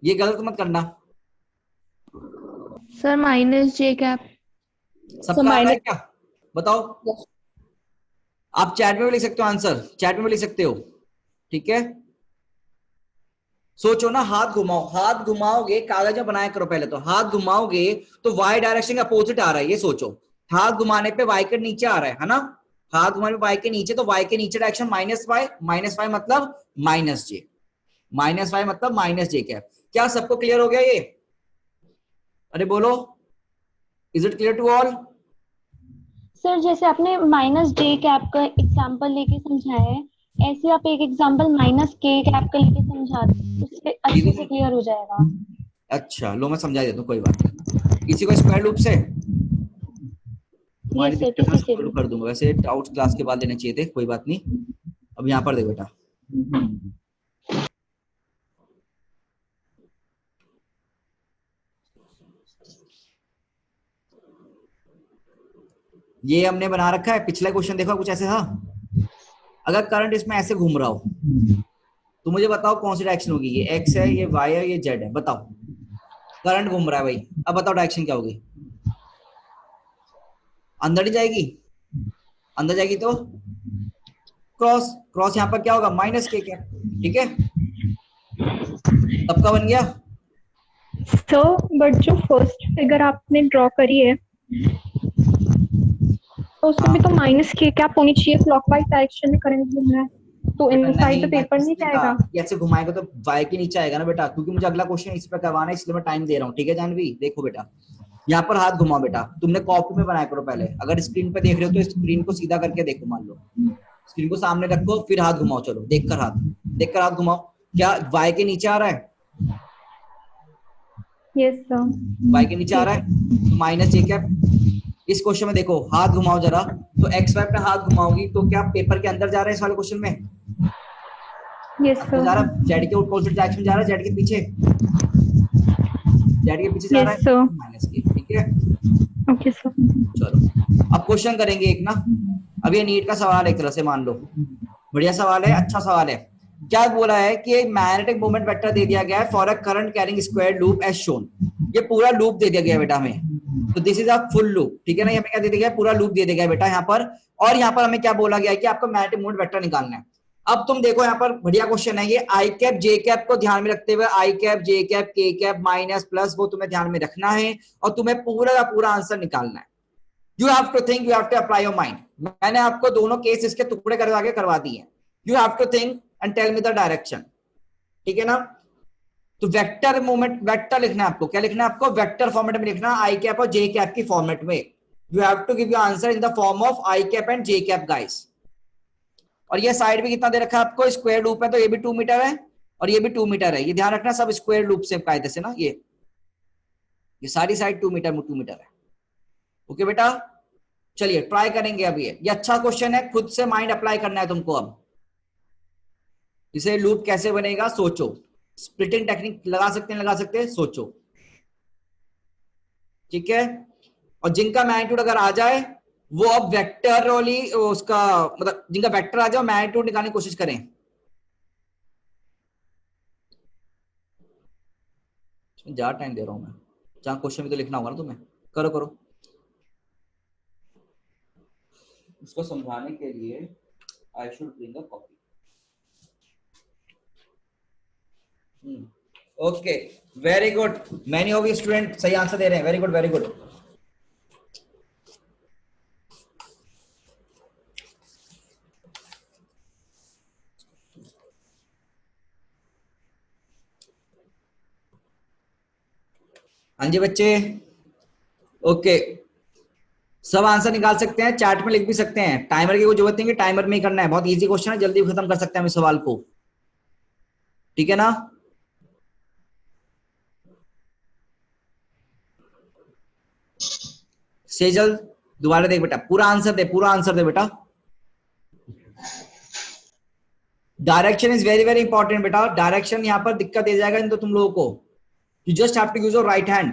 ये गलत मत करना। Sir minus J cap. सबका आ रहा है क्या? बताओ। आप चैट में भी लिख सकते हो आंसर, चैट में भी लिख सकते हो। ठीक है, सोचो ना, हाथ घुमाओ, हाथ घुमाओगे, कागज में बनाया करो पहले। तो हाथ घुमाओगे तो वाई डायरेक्शन का अपोजिट आ रहा है, ये सोचो। हाथ घुमाने पे वाई के नीचे आ रहा है ना, हाथ घुमाने पे वाई के नीचे, तो वाई के नीचे डायरेक्शन माइनस वाई मतलब माइनस जे, माइनस वाई मतलब माइनस जे कैप। क्या सबको क्लियर हो गया ये? अरे बोलो, is it clear to all? Sir जैसे आपने माइनस जे कैप का एग्जांपल लेके समझाया है, ऐसे आप एक एग्जांपल माइनस के कैप का लेके समझा दें, उससे अच्छे से क्लियर हो जाएगा। अच्छा लो, मैं समझा देता हूँ, कोई बात नहीं। किसी को स्क्वायर लूप से तुम्हारी यस सर, दिक्कत मैं किसी से सॉल्व भी। कर दूंगा। वैसे डाउट्स क्लास के बाद लेने चाहिए थे, कोई बात नहीं। अब यहाँ पर देखो बेटा, ये हमने बना रखा है। पिछला क्वेश्चन देखो कुछ ऐसे था। अगर करंट इसमें ऐसे घूम रहा हो तो मुझे बताओ कौन सी डायरेक्शन होगी। ये एक्स है, ये वाई है, ये जेड है, बताओ। करंट घूम रहा है भाई, अब बताओ डायरेक्शन क्या होगी। अंदर ही जाएगी, अंदर जाएगी तो क्रॉस, क्रॉस यहाँ पर क्या होगा, माइनस के क्या। ठीक है, सबका बन गया। सो बट जो फर्स्ट फिगर आपने ड्रॉ करी है तो उसमें भी तो माइनस के कैप होनी चाहिए, क्लॉकवाइज डायरेक्शन में करंट घूम रहा है तो इनसाइड द पेपर नहीं जाएगा। ऐसे घुमाएगा तो वाई के नीचे आएगा ना बेटा, क्योंकि मुझे अगला क्वेश्चन इस पे करवाना है, इसलिए मैं टाइम दे रहा हूँ। ठीक है जानवी, देखो बेटा, यहाँ पर हाथ घुमाओ बेटा। तुमने कॉपी में बनाया करो पहले, अगर स्क्रीन पे देख रहे हो तो स्क्रीन को सीधा करके देखो। मान लो स्क्रीन को सामने रखो, फिर हाथ घुमाओ। चलो देखकर हाथ घुमाओ। क्या वाई के नीचे आ रहा है? Yes sir. y के नीचे आ रहा है तो माइनस जे कैप। इस क्वेश्चन में देखो हाथ घुमाओ जरा, तो एक्स वाई पे हाथ घुमाओगी तो क्या पेपर के अंदर जा रहा है इस वाले क्वेश्चन में? यस आपको जा सर। रहा है जेड के अपोजिट डायरेक्शन जा रहा है, जेड के पीछे, जेड के पीछे जा रहा यस है सर। माइनस के, ठीक है। Okay sir. चलो अब क्वेश्चन करेंगे एक ना, अब ये नीट का सवाल है एक तरह से, मान लो बढ़िया सवाल है, अच्छा सवाल है। क्या बोला है कि एक मैग्नेटिक मोमेंट वेक्टर दे दिया गया है for a current carrying square loop as shown. ये पूरा लूप दे दिया गया है बेटा हमें, तो this is a full loop, ठीक है ना। हमें क्या दे दिया गया है? पूरा लूप दे दिया गया है बेटा यहाँ पर। और यहाँ पर हमें क्या बोला गया है कि आपको मैग्नेटिक मोमेंट वेक्टर निकालना है। अब तुम देखो यहाँ पर बढ़िया क्वेश्चन है ये, आई कैप जे कैप को ध्यान में रखते हुए आई कैप जे कैप के कैप माइनस प्लस वो तुम्हें ध्यान में रखना है और तुम्हें पूरा का पूरा आंसर निकालना है। You have to think, you have to apply your mind. मैंने आपको दोनों केस इसके टुकड़े करवा के करवा दिए हैं। You have to think and tell me the direction, ठीक है ना। तो वेक्टर मोमेंट वेक्टर लिखना है आपको, क्या लिखना है आपको? वेक्टर फॉर्मेट में लिखना, आई कैप और जे कैप की फॉर्मेट में। You have to give your answer in the form of I cap and J cap guys. और ये साइड भी कितना दे रखा है आपको? स्क्वायर लूप है तो ये भी 2 मीटर है और ये भी 2 मीटर है। ये ध्यान रखना सब स्क्वायर लूप से कायदे से ना, ये सारी साइड 2 मीटर में 2 मीटर है। ओके बेटा, चलिए ट्राई करेंगे। अब ये अच्छा क्वेश्चन है, खुद से माइंड अप्लाई करना है तुमको। अब इसे लूप कैसे बनेगा सोचो, स्प्लिटिंग टेक्निक लगा सकते हैं, सोचो, ठीक है। और जिनका मैग्नीट्यूड अगर आ जाए वो अब वेक्टर वाली उसका मतलब जिनका वेक्टर आ जाए मैग्नीट्यूड निकालने की कोशिश करें। ज्यादा टाइम दे रहा हूं मैं, जहां क्वेश्चन भी तो लिखना होगा ना तुम्हें। करो उसको समझाने के लिए I should bring a copy. Okay, very good, many of you student सही आंसर दे रहे हैं। Very good, very good. हाँ जी बच्चे, ओके, सब आंसर निकाल सकते हैं, चैट में लिख भी सकते हैं। टाइमर की कोई जरूरत नहीं है, टाइमर में ही करना है, बहुत इजी क्वेश्चन है, जल्दी खत्म कर सकते हैं हम इस सवाल को, ठीक है ना। सेजल दोबारा देख बेटा, पूरा आंसर दे बेटा। Direction is very very important बेटा, डायरेक्शन यहां पर दिक्कत दे जाएगा इन तो तुम लोगों को। You just have to use your right hand.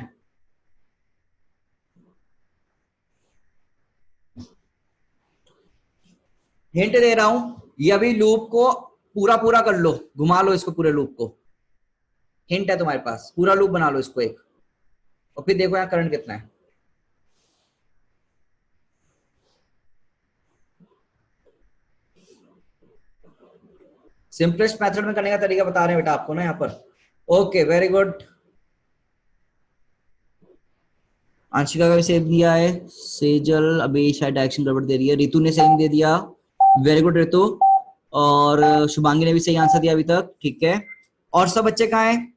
Hint दे रहा हूं, ये अभी लूप को पूरा पूरा कर लो, घुमा लो इसको पूरे लूप को। हिंट है तुम्हारे पास, पूरा लूप बना लो इसको एक, और फिर देखो यहां करंट कितना है। सिंपलेस्ट मेथड में करने का तरीका बता रहे हैं बेटा आपको ना यहाँ पर। Okay, very good. आंशिका का भी सेम दिया है, सेजल अभी शायद डायरेक्शन गड़बड़ दे रही है, रितु ने सेम दे दिया, वेरी गुड रितु। और शुभांगी ने भी सही आंसर दिया अभी तक, ठीक है। और सब बच्चे कहाँ हैं?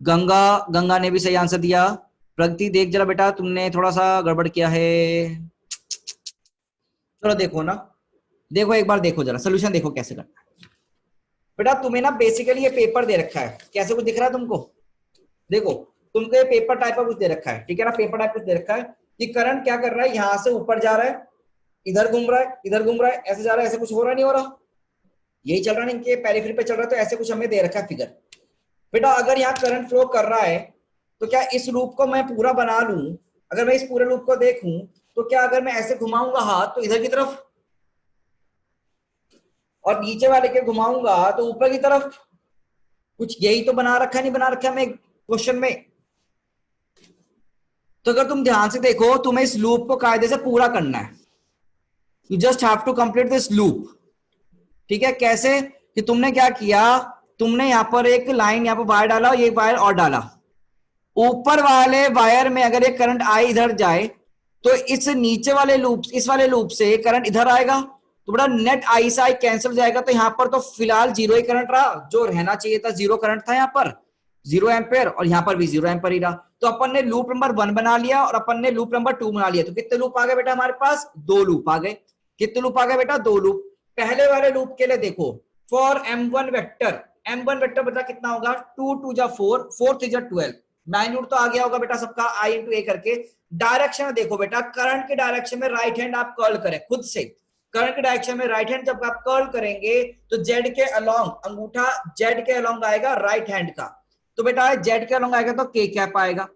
गंगा ने भी सही आंसर दिया। प्रगति देख जरा बेटा, तुमने थोड़ा सा गड़बड़ किया है। चलो देखो ना, देखो एक बार देखो जरा सोल्यूशन देखो कैसे करना है बेटा। तुम्हें ना बेसिकली ये पेपर दे रखा है, कैसे कुछ दिख रहा है तुमको? देखो तुमको ये पेपर टाइप का कुछ दे रखा है, ठीक है ना। पेपर टाइप कुछ दे रखा है कि करंट क्या कर रहा है, यहां से ऊपर जा रहा है, इधर घूम रहा है, इधर घूम रहा है, ऐसे जा रहा है, ऐसे कुछ हो रहा नहीं हो रहा, यही चल रहा है, इनके पेरिफेरी पे चल रहा है, तो ऐसे कुछ हमें दे रखा है फिगर। बेटा अगर यहाँ करंट फ्लो कर रहा है तो क्या इस लूप को मैं पूरा बना लूं? अगर मैं इस पूरे लूप को देखूं तो क्या अगर मैं ऐसे घुमाऊंगा हाथ तो इधर की तरफ, और नीचे वाले के घुमाऊंगा तो ऊपर की तरफ, कुछ यही तो बना रखा है, नहीं बना रखा है मैं क्वेश्चन में। तो अगर तुम ध्यान से देखो, तुम्हें इस लूप को कायदे से पूरा करना है। You just have to complete this loop, ठीक है। कैसे कि तुमने क्या किया, तुमने यहां पर एक लाइन यहाँ पर वायर डाला और ये वायर और डाला, ऊपर वाले वायर में अगर एक करंट आई इधर जाए तो इस नीचे वाले लूप, इस वाले लूप से करंट इधर आएगा, तो बड़ा नेट आई से आई कैंसिल हो जाएगा। तो यहां पर तो फिलहाल जीरो ही करंट रहा, जो रहना चाहिए था जीरो करंट था यहाँ पर, 0 एम्पेयर, और यहाँ पर भी 0 एम्पेयर ही रहा। तो अपन ने लूप नंबर 1 बना लिया और अपन ने लूप नंबर 2 बना लिया। तो कितने लूप आ गए बेटा हमारे पास? 2 लूप आ गए। कितने लूप आ गए बेटा? 2 लूप। पहले वाले लूप के लिए देखो, for m1 vector, m1 vector बता कितना होगा? 2 2 जा 4, 4 3 जा 12, मैग्नीट्यूड तो आ गया होगा बेटा सबका, आई इंटू ए करके। डायरेक्शन में देखो बेटा, करंट के डायरेक्शन में राइट हैंड आप कर्ल करें खुद से, करंट के डायरेक्शन में राइट हैंड जब आप कर्ल करेंगे तो जेड के अलोंग, अंगूठा जेड के अलोंग आएगा राइट हैंड का, तो बेटा जेड के अलोंग आएगा तो के कैप आएगा।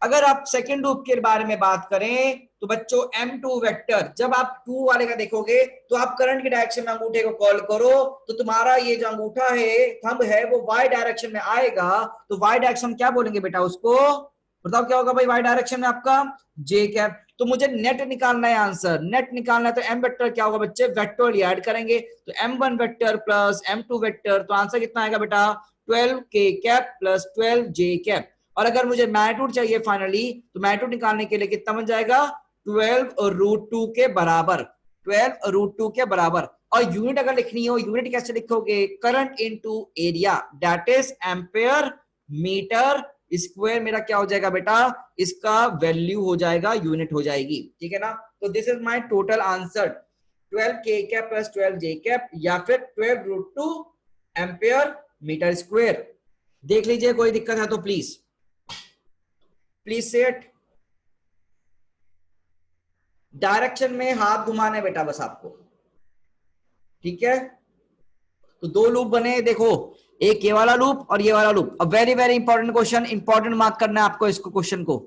अगर आप सेकंड लूप के बारे में बात करें तो बच्चों M2 वेक्टर, जब आप 2 वाले का देखोगे तो आप करंट के डायरेक्शन में अंगूठे को कॉल करो तो तुम्हारा ये जो अंगूठा है, थंब है, वो वाई डायरेक्शन में आएगा, तो वाई डायरेक्शन क्या बोलेंगे बेटा उसको, बताओ क्या होगा भाई वाई डायरेक्शन में आपका जे कैप। तो मुझे नेट निकालना है, आंसर नेट निकालना है, तो एम वेक्टर क्या होगा बच्चे, वेक्टर ऐड करेंगे, तो M1 vector plus M2 vector, तो आंसर कितना आएगा बेटा 12 के कैप प्लस 12 जे कैप। और अगर मुझे मैग्नीट्यूड चाहिए फाइनली, तो मैग्नीट्यूड निकालने के लिए कितना बन जाएगा 12√2 के बराबर, 12√2 के बराबर। और यूनिट अगर लिखनी हो, यूनिट कैसे लिखोगे, current into area, that is ampere metre square, मेरा क्या हो जाएगा बेटा, इसका वैल्यू हो जाएगा, यूनिट हो जाएगी, ठीक है ना। तो this is my total answer 12 के कैप प्लस 12 जे कैप, या फिर 12√2 एम्पेयर मीटर स्क्वायर। देख लीजिए, कोई दिक्कत है तो प्लीज से इट। डायरेक्शन में हाथ घुमाने बेटा बस आपको, ठीक है। तो 2 लूप बने, देखो एक ये वाला लूप और ये वाला लूप। अब very very important question, important mark करना है आपको इसको, क्वेश्चन को,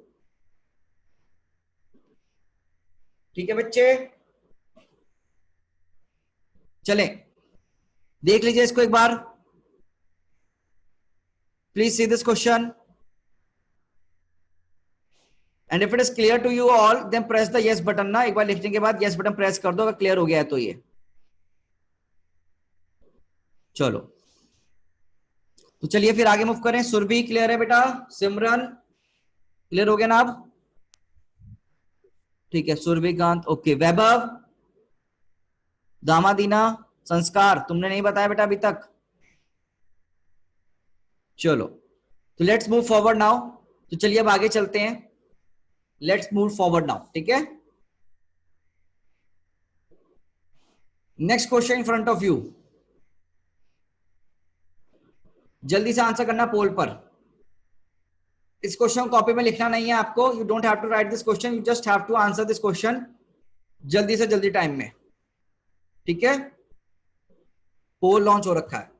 ठीक है बच्चे। चलें देख लीजिए इसको एक बार, please see this question and if it is clear to you all then press the yes button ना, एक बार लिखने के बाद यस बटन प्रेस कर दो अगर क्लियर हो गया है तो। ये चलो तो चलिए फिर आगे मूव करें। सुरभि क्लियर है बेटा, सिमरन क्लियर हो गया ना अब, ठीक है, सुरभिकांत ओके, वैभव, दामादीना, संस्कार तुमने नहीं बताया बेटा अभी तक, चलो तो लेट्स मूव फॉरवर्ड नाउ। तो चलिए अब आगे चलते हैं, लेट्स मूव फॉरवर्ड नाउ, ठीक है। Next question in front of you, जल्दी से आंसर करना पोल पर। इस क्वेश्चन कॉपी में लिखना नहीं है आपको, you don't have to write this question, you just have to answer this question जल्दी से जल्दी टाइम में, ठीक है। पोल लॉन्च हो रखा है।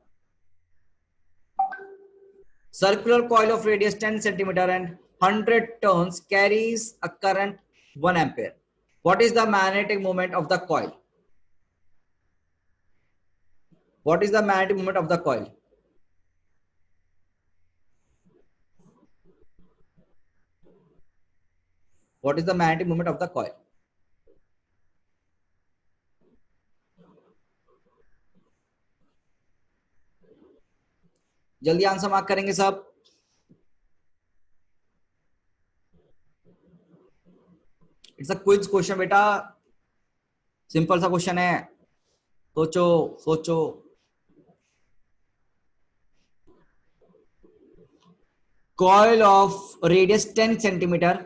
Circular coil of radius 10 centimetre and 100 turns carries a current 1 ampere. What is the magnetic moment of the coil? What is the magnetic moment of the coil? What is the magnetic moment of the coil? जल्दी answer mark करेंगे सब। It's a quiz question बेटा, simple सा question है, सोचो सोचो। Coil of radius 10 centimetre,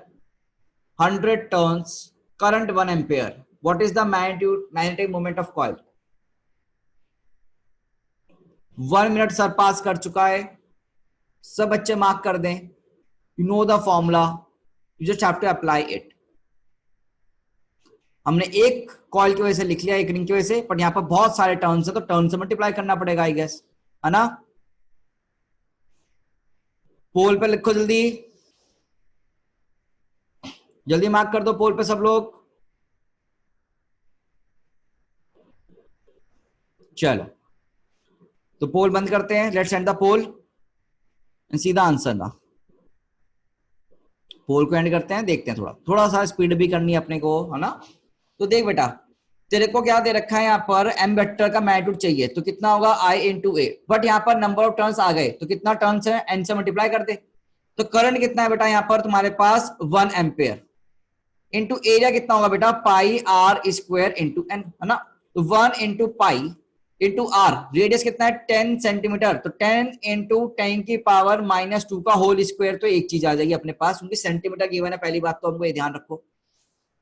100 turns, current 1 ampere, what is the magnetic moment of coil? 1 minute sir पास कर चुका है, सब बच्चे मार्क कर दें। You know the formula, you just have to apply it. हमने एक कॉइल की वजह से लिख लिया, एक रिंग की वजह से, पर यहां पर बहुत सारे टर्न्स है तो टर्न से मल्टीप्लाई करना पड़ेगा आई गेस, है ना। पोल पे लिखो जल्दी, जल्दी मार्क कर दो पोल पे सब लोग। चलो तो पोल बंद करते हैं, let's end the poll and see the answer ना। पोल को एंड करते हैं, देखते हैं, थोड़ा सा स्पीड भी करनी है अपने को, है ना। तो देख बेटा, तेरे को क्या दे रखा है यहाँ पर, एम वेक्टर का मैग्नीट्यूड चाहिए, तो कितना होगा I इंटू ए, बट यहाँ पर नंबर ऑफ टर्न्स आ गए, तो कितना टर्न्स है, एन से मल्टीप्लाई कर दे। तो करंट कितना है बेटा यहाँ पर तुम्हारे पास 1 एम्पेयर, इंटू एरिया कितना होगा बेटा pi R square into N, है ना। तो 1 into pi into R, radius कितना है 10 सेंटीमीटर, तो 10 इंटू 10 की पावर -2 का होल स्क्वायर, तो एक चीज आ जाएगी अपने पास, क्योंकि सेंटीमीटर गिवन है, पहली बात तो हमको ये ध्यान रखो।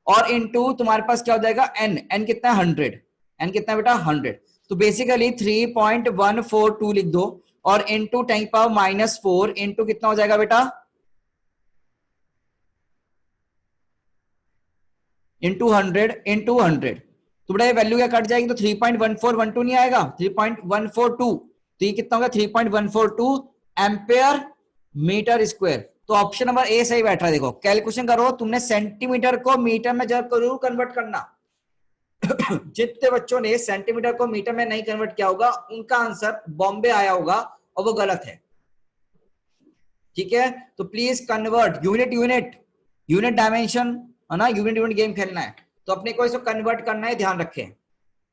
और इंटू तुम्हारे पास क्या हो जाएगा एन, एन कितना है 100, एन कितना बेटा 100, तो बेसिकली 3.142 लिख दो, और इंटू 10 की पावर -4 इंटू कितना हो जाएगा बेटा इंटू 100 तो बेटा ये वैल्यू क्या कट जाएगी, तो 3.1412 नहीं आएगा, 3.142, तो ये कितना होगा 3.142 एम्पेयर मीटर स्क्वायर। तो ऑप्शन नंबर ए सही बैठ रहा है। देखो कैलकुलेशन करो, तुमने सेंटीमीटर को मीटर में जरूर कन्वर्ट करना। जितने बच्चों ने सेंटीमीटर को मीटर में नहीं कन्वर्ट किया होगा उनका आंसर बॉम्बे आया होगा और वो गलत है। ठीक है, तो प्लीज कन्वर्ट, यूनिट डायमेंशन है ना, यूनिट गेम खेलना है तो अपने को इसको कन्वर्ट करना है, ध्यान रखें।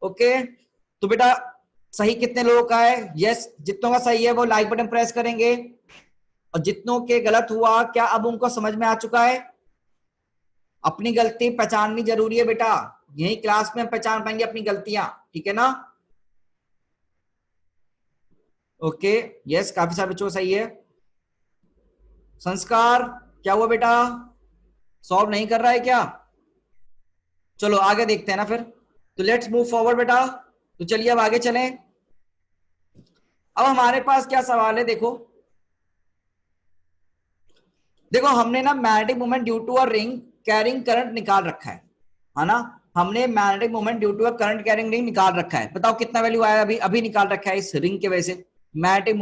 ओके, तो बेटा सही कितने लोगों का है? यस, जितनों का सही है वो लाइक बटन प्रेस करेंगे, और जितनों के गलत हुआ क्या अब उनको समझ में आ चुका है? अपनी गलती पहचाननी जरूरी है बेटा, यही क्लास में हम पहचान पाएंगे अपनी गलतियां, ठीक है ना? ओके, यस, काफी सारे बच्चों को सही है। संस्कार क्या हुआ बेटा, सॉल्व नहीं कर रहा है क्या? चलो आगे देखते हैं ना फिर, तो लेट्स मूव फॉरवर्ड बेटा। तो चलिए अब आगे चलें। अब हमारे पास क्या सवाल है, देखो हमने ना magnetic moment due to a ring carrying current निकाल रखा है ना? हमने magnetic moment due to a current carrying ring निकाल रखा है। बताओ कितना वैल्यू आया? अभी निकाल रखा है इस रिंग के वजह से। मैग्नेटिक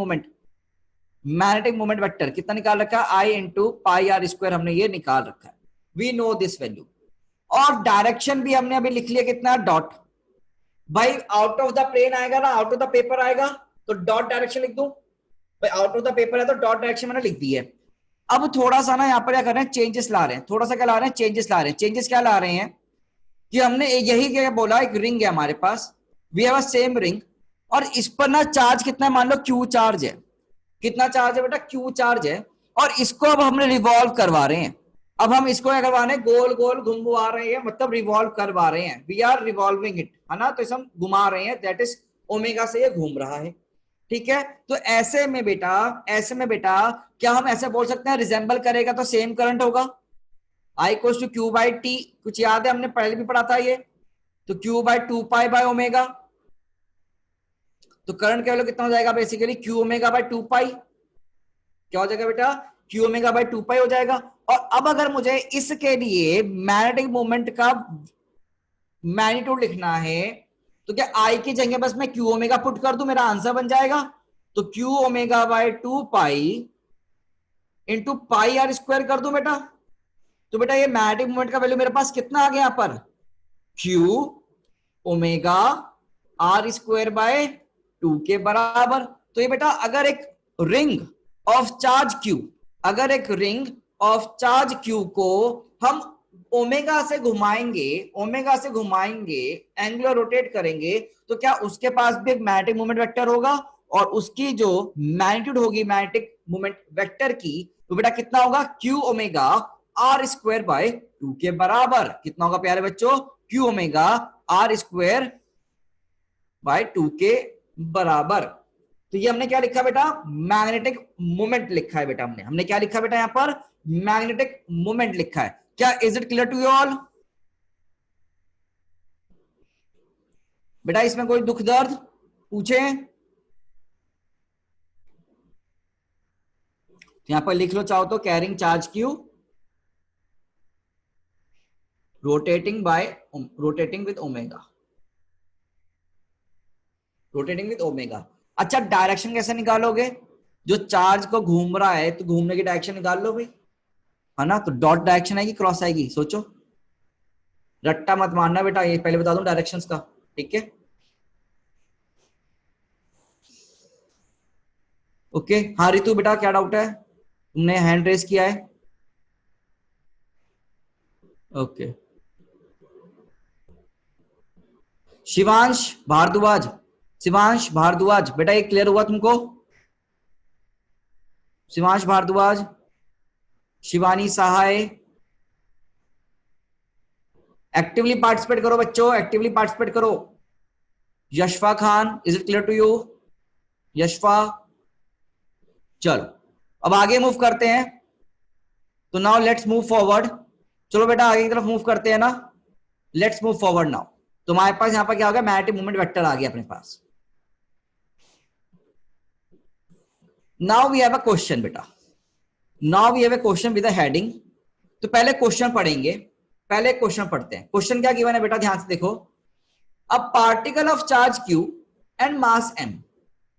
मोमेंट वेक्टर कितना निकाल रखा है? I into pi R square, हमने ये निकाल रखा है। We know this value. और डायरेक्शन भी हमने अभी लिख लिया, कितना? डॉट। भाई आउट ऑफ द प्लेन आएगा ना, आउट ऑफ द पेपर आएगा तो डॉट डायरेक्शन लिख दूं। भाई आउट ऑफ द पेपर है तो डॉट डायरेक्शन मैंने लिख दी है। अब थोड़ा सा ना यहाँ पर क्या कर रहे हैं, चेंजेस ला रहे हैं। थोड़ा सा क्या ला रहे हैं? चेंजेस ला रहे हैं। चेंजेस क्या ला रहे हैं कि हमने यही क्या बोला, एक रिंग है हमारे पास, we have a same ring, और इस पर ना चार्ज कितना है, मान लो क्यू चार्ज है। कितना चार्ज है बेटा? क्यू चार्ज है। और इसको अब हमने रिवॉल्व करवा रहे हैं। अब हम इसको क्या करवा रहे हैं? गोल गोल घुमवा रहे हैं, मतलब रिवॉल्व करवा रहे हैं। वी आर रिवॉल्विंग इट, है ना? तो इसे हम घुमा रहे हैं, दैट इज ओमेगा से ये घूम रहा है। ठीक है, तो ऐसे में बेटा क्या हम ऐसे बोल सकते हैं रिजेंबल करेगा तो सेम करंट होगा, I equals to Q by T. कुछ याद है, हमने पहले भी पढ़ा था ये, तो Q by 2 pi by omega. तो करंट का वैल्यू कितना हो जाएगा? बेसिकली क्यू ओमेगा बाय 2 पाई। क्या हो जाएगा बेटा? क्यू ओमेगा बाय 2 पाई हो जाएगा। और अब अगर मुझे इसके लिए मैग्नेटिक मोमेंट का मैग्नीट्यूड लिखना है तो क्या आई की जगह बस मैं क्यू ओमेगा पुट कर दूं, मेरा आंसर बन जाएगा? तो Q omega by 2 pi into pi R square कर दूं बेटा। तो बेटा ये मैग्नेटिक मोमेंट का वैल्यू मेरे पास कितना आ गया यहाँ पर? Q omega are square by 2 के बराबर। तो ये बेटा अगर एक रिंग ऑफ चार्ज क्यू को हम ओमेगा से घुमाएंगे, एंगुलर रोटेट करेंगे, तो क्या उसके पास भी एक मैग्नेटिक मोमेंट वेक्टर होगा, और उसकी जो मैग्नीट्यूड होगी मैग्नेटिक मोमेंट वेक्टर की, तो बेटा कितना होगा? Q omega are square by 2 के बराबर। कितना होगा प्यारे बच्चों? Q omega are square by 2 के बराबर। तो ये हमने क्या लिखा बेटा? मैग्नेटिक मोमेंट लिखा है बेटा। हमने क्या लिखा बेटा? यहां पर मैग्नेटिक मोमेंट लिखा है। क्या is it clear to you all? बेटा इसमें कोई दुख दर्द पूछे? यहां पर लिख लो चाहो तो, carrying charge Q rotating with omega. अच्छा, डायरेक्शन कैसे निकालोगे? जो चार्ज को घूम रहा है तो घूमने की डायरेक्शन निकाल लो भाई, है ना? तो डॉट डायरेक्शन आएगी, क्रॉस आएगी। सोचो, रट्टा मत मारना बेटा, ये पहले बता दूं डायरेक्शंस का, ठीक है? ओके, हाँ रितु बेटा क्या डाउट है? तुमने हैंड रेस किया है। ओके, शिवांश भारद्वाज बेटा ये क्लियर हुआ तुमको? शिवांश भारद्वाज, शिवानी सहाय, एक्टिवली पार्टिसिपेट करो बच्चों, एक्टिवली पार्टिसिपेट करो। Yashfa Khan, is it clear to you? Yashfa, चलो अब आगे मूव करते हैं। तो नाउ लेट्स मूव फॉरवर्ड। चलो बेटा आगे की तरफ मूव करते हैं ना, लेट्स मूव फॉरवर्ड नाउ। तो हमारे पास यहां पर क्या हो गया? मैग्नेटिक मोमेंट वेक्टर आ गया अपने पास। Now we have a question बेटा, now we have a question with a heading. तो पहले क्वेश्चन पढ़ेंगे, पहले क्वेश्चन पढ़ते हैं। क्वेश्चन क्या गिवन है बेटा, ध्यान से देखो। A particle of charge q and mass m,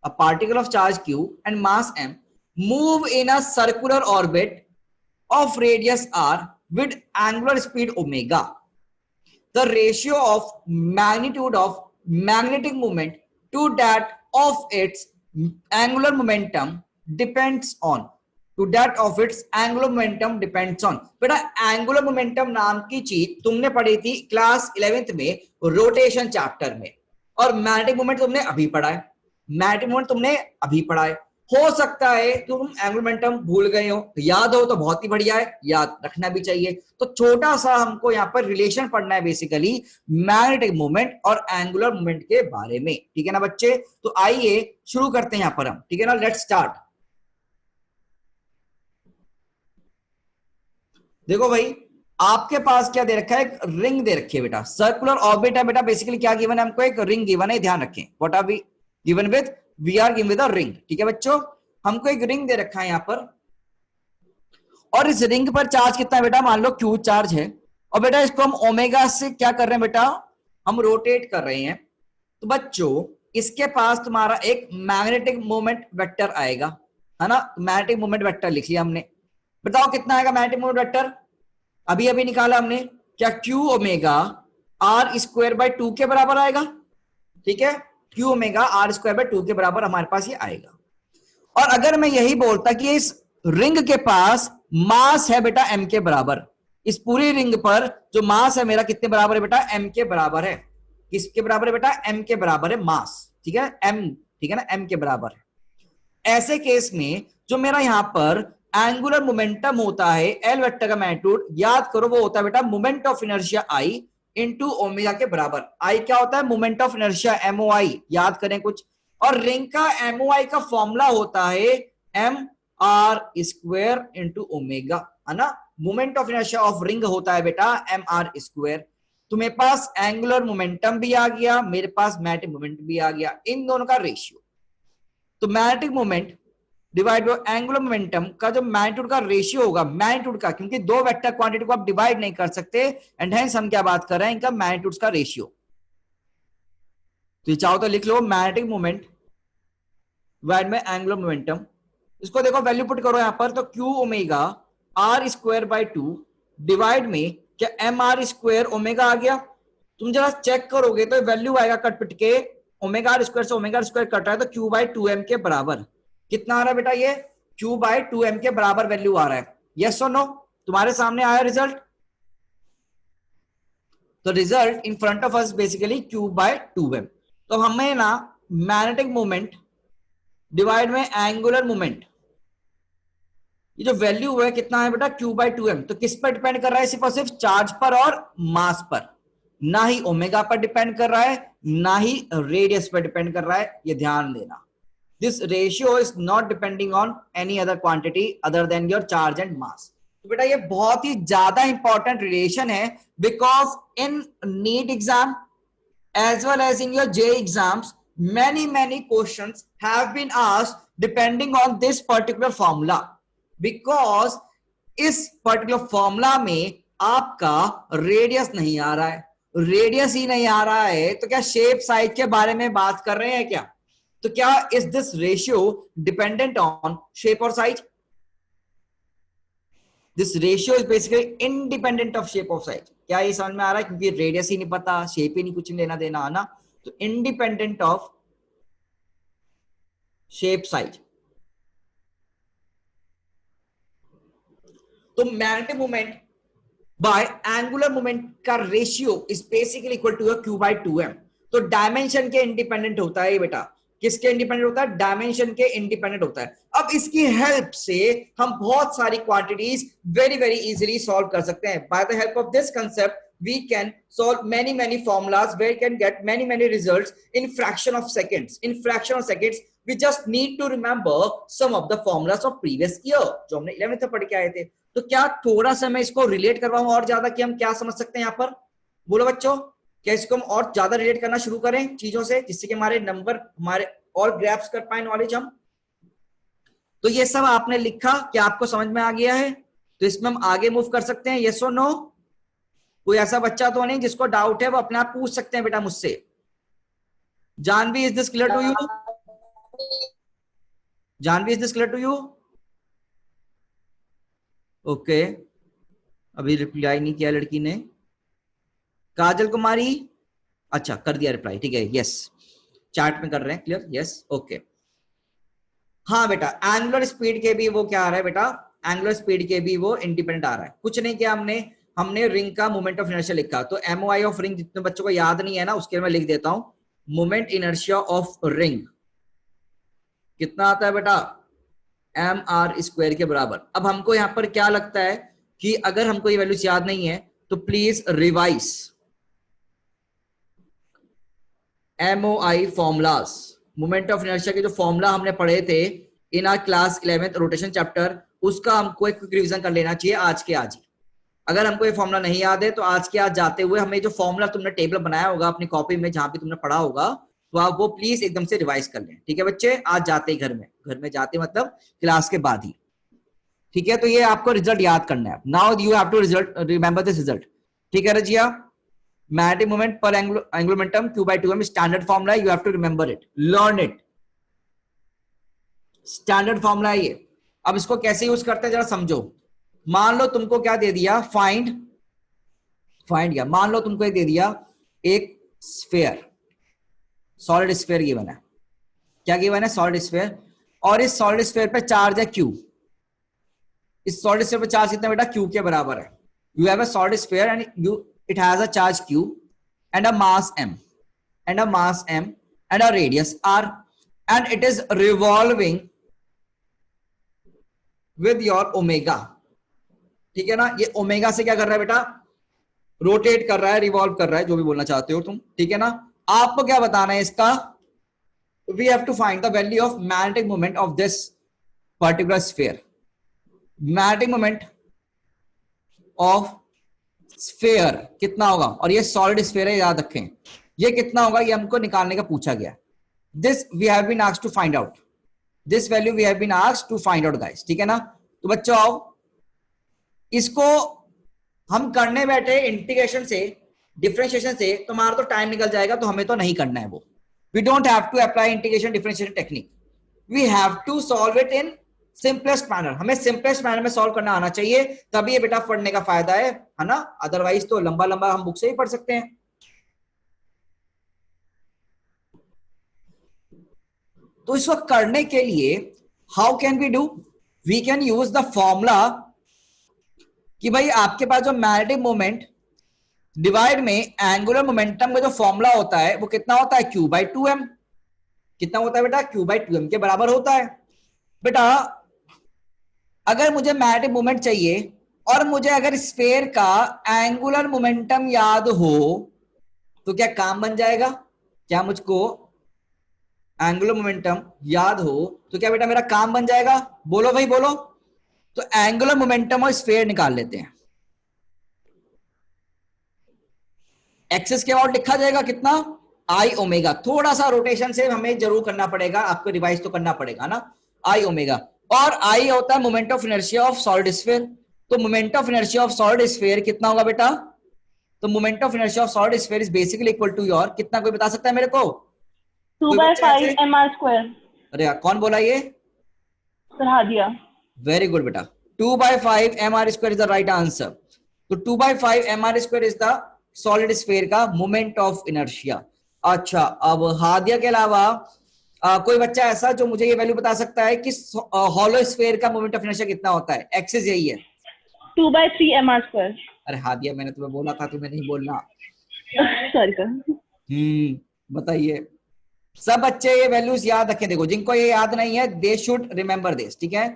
a particle of charge q and mass m move in a circular orbit of radius r with angular speed omega. The ratio of magnitude of magnetic moment to that of its angular momentum depends on, to that of its angular momentum depends on। बेटा angular momentum नाम की चीज तुमने पढ़ी थी class 11th में rotation chapter में, और मैग्नेटिक मोमेंट तुमने अभी पढ़ा है, मैग्नेटिक मोमेंट तुमने अभी पढ़ा है। हो सकता है तुम एंगुलर मोमेंटम भूल गए हो, याद हो तो बहुत ही बढ़िया है, याद रखना भी चाहिए। तो छोटा सा हमको यहाँ पर रिलेशन पढ़ना है बेसिकली मैग्नेटिक मोमेंट और एंगुलर मोमेंट के बारे में, ठीक है ना बच्चे। तो आइए शुरू करते हैं यहाँ पर हम, ठीक है ना, लेट्स स्टार्ट। देखो भाई, आपके पास क्या दे रखा है, एक रिंग दे रखी है बेटा, सर्कुलर ऑर्बिट है बेटा। बेसिकली क्या गिवन है हमको, एक रिंग गिवन है, ध्यान रखें। What are we given with, we are given with a ring, ठीक है बच्चों। हमको एक रिंग दे रखा है यहाँ पर, और इस रिंग पर चार्ज कितना है बेटा, मान लो क्यू चार्ज है, और बेटा इसको हम ओमेगा से क्या कर रहे हैं बेटा, हम रोटेट कर रहे हैं। तो बच्चों इसके पास तुम्हारा एक मैग्नेटिक मोमेंट वेक्टर आएगा, है ना। मैग्नेटिक मोमेंट वेक्टर लिख लिया हमने। बताओ कितना आएगा मैग्नेटिक मोमेंट वेक्टर, अभी अभी निकाला हमने। क्या Q omega are square by 2 के बराबर आएगा, ठीक है। Q omega are square by 2 के बराबर हमारे पास ये आएगा। और अगर मैं यही बोलता कि इस रिंग के पास मास है बेटा m के बराबर, इस पूरी रिंग पर जो मास है मेरा कितने बराबर है बेटा, m के बराबर है। किसके बराबर है बेटा, m के बराबर है मास, ठीक है, m, ठीक है ना, m के बराबर है। ऐसे केस में जो मेरा यहां पर एंगुलर मोमेंटम होता है एल वेक्टर का मैग्नीट्यूड, याद करो वो होता है बेटा moment of inertia I into omega के बराबर। आई क्या होता है, मोमेंट ऑफ इनर्शिया, एमओआई, याद करें कुछ। और रिंग का एमओआई का फॉर्मूला होता है M are square into omega, है ना। Moment of inertia of ring होता है बेटा एम आर स्क्वायर। तो मेरे पास एंगुलर मोमेंटम भी आ गया, मेरे पास मैग्नेटिक मोमेंट भी आ गया, इन दोनों का रेशियो। तो magnetic moment divide by angular momentum का जो मैग्नीट्यूड का रेशियो होगा, मैग्नीट्यूड का, क्योंकि दो वेक्टर क्वांटिटी को आप डिवाइड नहीं कर सकते, एंड हेंस हम क्या बात कर रहे हैं, इनका मैग्नीट्यूड का रेशियो। तो चाहो तो लिख लो magnetic moment divide by angular momentum. इसको देखो वैल्यू पुट करो यहां पर, तो Q omega are square by 2 divide में क्या एम आर स्क्वायर ओमेगा आ गया। तुम जरा चेक करोगे तो वैल्यू आएगा कट पिट के, ओमेगा आर स्क्वायर से ओमेगा स्क्वायर कट रहा है, तो क्यू बाय 2m के बराबर कितना आ रहा है बेटा, ये q बाय 2m के बराबर वैल्यू आ रहा है। यस और नो, तुम्हारे सामने आया रिजल्ट। तो result in front of us basically q by 2m। तो हमें ना मैग्नेटिक मोमेंट डिवाइड में एंगुलर मोमेंट, ये जो वैल्यू है कितना है बेटा, q बाय 2m। तो किस पर डिपेंड कर रहा है, सिर्फ और सिर्फ चार्ज पर और मास पर, ना ही ओमेगा पर डिपेंड कर रहा है, ना ही रेडियस पर डिपेंड कर रहा है, ये ध्यान देना। This ratio is not depending on any other quantity other than your charge and mass। तो बेटा ये बहुत ही ज्यादा इंपॉर्टेंट रिलेशन है, because in NEET exam as well as in your JEE exams many questions have been asked depending on this particular formula, because इस particular formula में आपका रेडियस नहीं आ रहा है। रेडियस ही नहीं आ रहा है तो क्या शेप साइज के बारे में बात कर रहे हैं क्या, तो क्या is this ratio dependent on shape और size, this ratio is basically independent of shape of size. क्या ये समझ में आ रहा है, क्योंकि रेडियस ही नहीं पता, शेप ही नहीं, कुछ नहीं लेना देना, है ना। तो इंडिपेंडेंट ऑफ शेप साइज। तो magnetic moment by angular moment का ratio is basically equal to q by 2m। तो डायमेंशन के इंडिपेंडेंट होता है बेटा, किसके इंडिपेंडेंट होता है, डायमेंशन के इंडिपेंडेंट होता है। अब इसकी हेल्प से हम बहुत सारी क्वांटिटीज वेरी इजीली सॉल्व कर सकते हैं। By the help of this concept we can solve many formulas where we can get many results in fraction of seconds। in fraction of seconds we just need to remember some of the formulas of previous year जो हमने 11th में पढ़ के आए थे। तो क्या थोड़ा सा मैं इसको रिलेट करवाऊं और ज्यादा, कि हम क्या समझ सकते हैं यहाँ पर, बोलो बच्चों, क्या इसको हम और ज्यादा रिलेट करना शुरू करें चीजों से, जिससे कि हमारे नंबर हमारे और ग्रैप्स कर पाए नॉलेज हम। तो ये सब आपने लिखा, क्या आपको समझ में आ गया है, तो इसमें हम आगे मूव कर सकते हैं, यस और नो, कोई ऐसा बच्चा तो नहीं जिसको डाउट है, वो अपने आप पूछ सकते हैं बेटा मुझसे। Jahnavi, is this clear to you? Jahnavi, is this clear to you? Okay, अभी रिप्लाई नहीं किया लड़की ने। काजल कुमारी, अच्छा कर दिया रिप्लाई, ठीक है, यस, चैट में कर रहे हैं, क्लियर, यस, ओके। हाँ बेटा, एंगुलर स्पीड के भी वो क्या आ रहा है बेटा, एंगुलर स्पीड के भी वो इंडिपेंडेंट आ रहा है। कुछ नहीं किया हमने रिंग का मोमेंट ऑफ इनर्शिया लिखा, तो एमओआई ऑफ रिंग जितने बच्चों को याद नहीं है ना, उसके लिए मैं लिख देता हूं, मोमेंट इनर्शिया ऑफ रिंग कितना आता है बेटा, एम आर स्क्वायर के बराबर। अब हमको यहां पर क्या लगता है कि अगर हमको ये वैल्यूज याद नहीं है तो please revise MOI formulas, moment of inertia के जो फॉर्मूला हमने पढ़े थे इन are class 11th rotation chapter, उसका हमको एक रिवीजन कर लेना चाहिए आज के आज ही। अगर हमको ये फॉर्मूला नहीं याद है तो आज के आज जाते हुए हमें जो फॉर्मूला तुमने टेबल बनाया होगा अपनी कॉपी में जहां भी तुमने पढ़ा होगा, तो आप वो प्लीज एकदम से रिवाइज कर लें, ठीक है बच्चे, आज जाते ही घर में जाते मतलब क्लास के बाद ही, ठीक है। तो ये आपको रिजल्ट याद करना है, now you have to remember this result, ठीक है Razia. Magnetic moment per angular momentum Q/2m standard formula, you have to remember it, learn it, standard formula है ये। अब इसको कैसे यूज करते हैं जरा समझो। मान लो तुमको क्या दे दिया, फाइंड क्या, मान लो तुमको एक दे दिया, एक स्फीयर, सॉलिड स्फीयर गिवन है, क्या गिवन है, सॉलिड स्फीयर, और इस सॉलिड स्फीयर पे चार्ज है Q। इस सॉलिड स्फीयर पे चार्ज कितना बेटा, Q के बराबर है। You have a solid sphere and it has a charge Q and a mass m and a radius r and it is revolving with your omega, ठीक है ना। ये ओमेगा से क्या कर रहा है बेटा, रोटेट कर रहा है, रिवॉल्व कर रहा है, जो भी बोलना चाहते हो तुम, ठीक है ना। आपको क्या बताना है इसका, we have to find the value of magnetic moment of this particular sphere, magnetic moment of sphere कितना होगा, और ये सॉलिड स्फीयर है, याद रखें, ये कितना होगा ये हमको निकालने का पूछा गया। This we have been asked to find out, this value we have been asked to find out guys, ठीक है ना। तो बच्चों आओ, इसको हम करने बैठे इंटीग्रेशन से, डिफरेंशिएशन से, तो हमारा तो टाइम निकल जाएगा, तो हमें तो नहीं करना है वो। We don't have to apply integration differentiation technique, we have to solve it in simplest manner. हमें सिंपलेस्ट मैनर में सॉल्व करना आना चाहिए, तभी ये बेटा पढ़ने का फायदा है ना। अदरवाइज तो लंबा लंबा हम बुक से ही पढ़ सकते हैं। तो इसको करने के लिए how can we do, we can use the formula कि भाई आपके पास जो मैग्नेटिक मोमेंट डिवाइड में एंगुलर मोमेंटम का जो फॉर्मूला होता है वो कितना होता है, Q/2m। कितना होता है बेटा, Q/2m के बराबर होता है। बेटा अगर मुझे मैग्नेटिक मोमेंट चाहिए और मुझे अगर स्फीयर का एंगुलर मोमेंटम याद हो तो क्या काम बन जाएगा, क्या मुझको एंगुलर मोमेंटम याद हो तो क्या बेटा मेरा काम बन जाएगा, बोलो भाई बोलो। तो एंगुलर मोमेंटम और स्फीयर निकाल लेते हैं। एक्सिस के अबाउट लिखा जाएगा कितना, आई ओमेगा, थोड़ा सा रोटेशन से हमें जरूर करना पड़ेगा, आपको रिवाइज तो करना पड़ेगा ना, आई ओमेगा। और आई होता है moment of inertia of solid sphere, तो moment of inertia of solid sphere कितना होगा बेटा, तो moment of inertia of solid sphere is basically equal to your, कितना कोई बता सकता है मेरे को, 2/5 mr²। अरे कौन बोला ये, हादिया। वेरी गुड बेटा, 2/5 mr² is the right answer. तो 2/5 mr² is the solid sphere का मोमेंट ऑफ इनर्शिया। अच्छा, अब हादिया के अलावा कोई बच्चा ऐसा जो मुझे ये वैल्यू बता सकता है कि हॉलो स्फीयर का मोमेंट ऑफ इनर्शिया कितना होता है, एक्सिस यही है, 2/3 mr²। अरे हादिया मैंने तुम्हें बोला था, तुम्हें नहीं बोलना। Sorry sir. बताइए, सब बच्चे ये वैल्यूज याद रखें, देखो जिनको ये याद नहीं है दे शुड रिमेंबर दिस, ठीक है।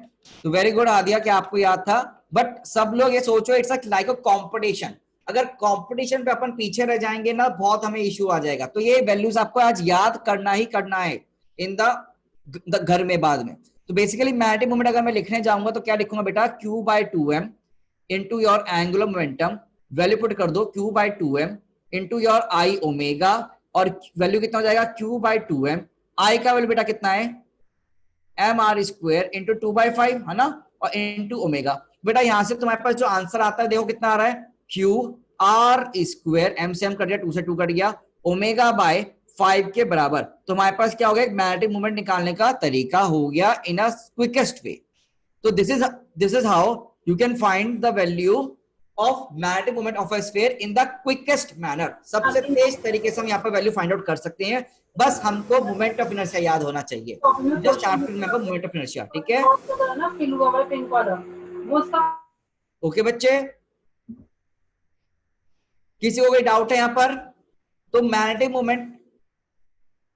तो वेरी गुड हादिया कि आपको याद था, बट सब लोग ये सोचो इट्स लाइक अ कॉम्पिटिशन, अगर कंपटीशन पे अपन पीछे रह जाएंगे ना बहुत हमें इश्यू आ जाएगा। तो ये वैल्यूज आपको आज याद करना ही करना है इन द घर में बाद में। तो बेसिकली मैग्नेटिक मोमेंट अगर मैं लिखने जाऊंगा तो क्या लिखूंगा बेटा, Q/2m into your angular momentum, value put कर दो Q/2m into your I omega, और वैल्यू कितना हो जाएगा Q/2m, आई का वैल्यू बेटा कितना है mr² इंटू 2/5 है ना, और इंटू ओमेगा। बेटा यहां से तुम्हारे पास जो आंसर आता है देखो कितना आ रहा है, Q आर स्क्वायर, एम से एम कट गया, 2 से 2 कट गया, ओमेगा बाय 5 के बराबर। तो हमारे पास क्या हो गया, एक मैग्नेटिक मोमेंट निकालने का तरीका हो गया इन अ क्विकेस्ट वे। तो this is how you can find the value of magnetic moment of a sphere in the quickest manner. सबसे तेज तरीके से हम यहाँ पर वैल्यू फाइंड आउट कर सकते हैं, बस हमको मोमेंट ऑफ इनर्शिया याद होना चाहिए। Just have to remember moment of inertia, ठीक है? ओके बच्चे, किसी को कोई डाउट है यहाँ पर? तो मैग्नेटिक मोमेंट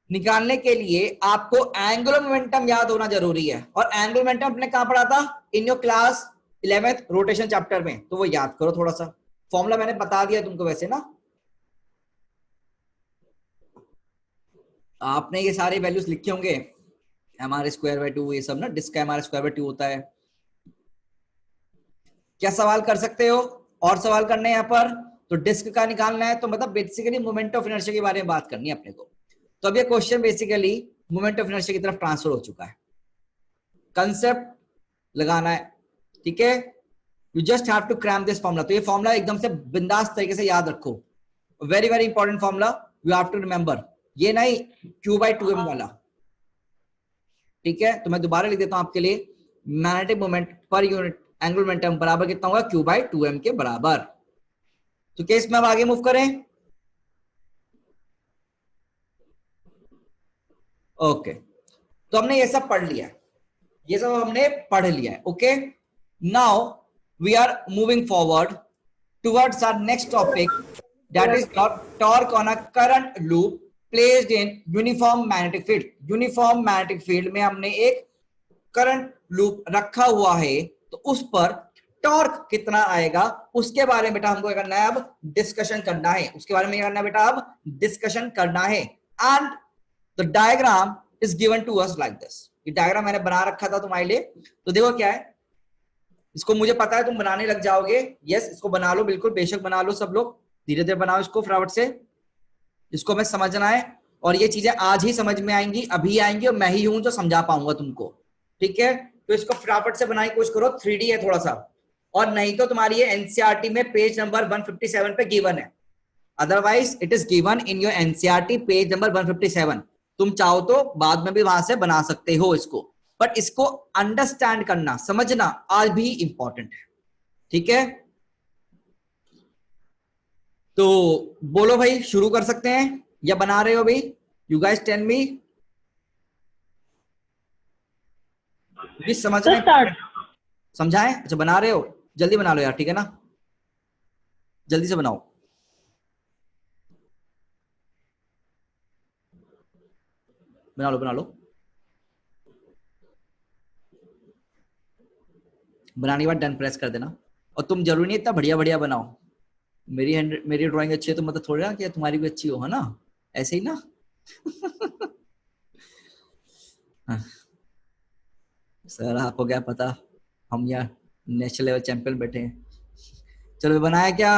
निकालने के लिए आपको एंगुलर मोमेंटम याद होना जरूरी है, और एंगुलर मोमेंटम आपने कहां पढ़ा था? In your class 11th rotation chapter में। तो वो याद करो थोड़ा सा, फॉर्मूला मैंने बता दिया तुमको वैसे ना। आपने ये सारे वैल्यूज लिखे होंगे, एमआर स्क्वायर बाय 2, ये सब ना, डिस्क का एमआर स्क्वायर बाय 2 होता है। क्या सवाल कर सकते हो? और सवाल करने यहाँ पर? तो डिस्क का निकालना है, तो मतलब बेसिकली मोमेंट ऑफ इनर्शिया के बारे में बात करनी है अपने को। तो अब ये question basically moment of inertia की तरफ ट्रांसफर हो चुका है, कंसेप्ट लगाना है, ठीक है? You just have to cram this formula. तो ये फॉर्मूला एकदम से बिंदास तरीके से याद रखो, very very important formula, you have to remember. ये नहीं Q/2m वाला, ठीक है? तो मैं दोबारा लिख देता हूं आपके लिए, magnetic moment per unit angular momentum बराबर कितना होगा? Q/2m के बराबर। तो केस में अब आगे मूव करें। ओके, तो हमने ये सब पढ़ लिया है, ये सब हमने पढ़ लिया है। Okay, now we are moving forward towards our next topic, that is torque on a current loop placed in uniform magnetic field. Uniform magnetic field में हमने एक करंट लूप रखा हुआ है, तो उस पर टॉर्क कितना आएगा उसके बारे में बेटा हमको क्या करना है? अब डिस्कशन करना है, उसके बारे में क्या करना है बेटा? अब डिस्कशन करना है। And the diagram is given to us like this. ये डायग्राम मैंने बना रखा था तुम्हारे लिए, तो देखो क्या है, इसको मुझे पता है तुम बनाने लग जाओगे। यस, इसको बना लो, बिल्कुल बेशक बना लो, सब लोग धीरे धीरे बनाओ इसको फटाफट से। इसको हमें समझना है, और ये चीजें आज ही समझ में आएंगी, अभी आएंगी, और मैं ही हूं जो समझा पाऊंगा तुमको, ठीक है? तो इसको फटाफट से बनाने की कोशिश करो, 3D है थोड़ा सा, और नहीं तो तुम्हारी ये एनसीईआरटी में पेज नंबर 157 पे गिवन है, otherwise it is given in your NCERT page number 157। तुम चाहो तो बाद में भी वहां से बना सकते हो इसको, बट इसको अंडरस्टैंड करना, समझना आज भी इंपॉर्टेंट है, ठीक है? तो बोलो भाई, शुरू कर सकते हैं या बना रहे हो भाई? यू गाइस टेल मी, समझना समझाएं? अच्छा बना रहे हो, जल्दी बना लो यार, ठीक है ना? जल्दी से बनाओ। बना लो बना लो, बनाने के बाद डन प्रेस कर देना। और तुम जरूरी नहीं इतना बढ़िया बढ़िया बनाओ, मेरी ड्राइंग अच्छी है तो मतलब थोड़ी ना कि तुम्हारी भी अच्छी हो, है ना? ऐसे ही ना। सर आपको क्या पता, हम यहाँ नेशनल लेवल चैंपियन बैठे हैं। चलो बनाया क्या?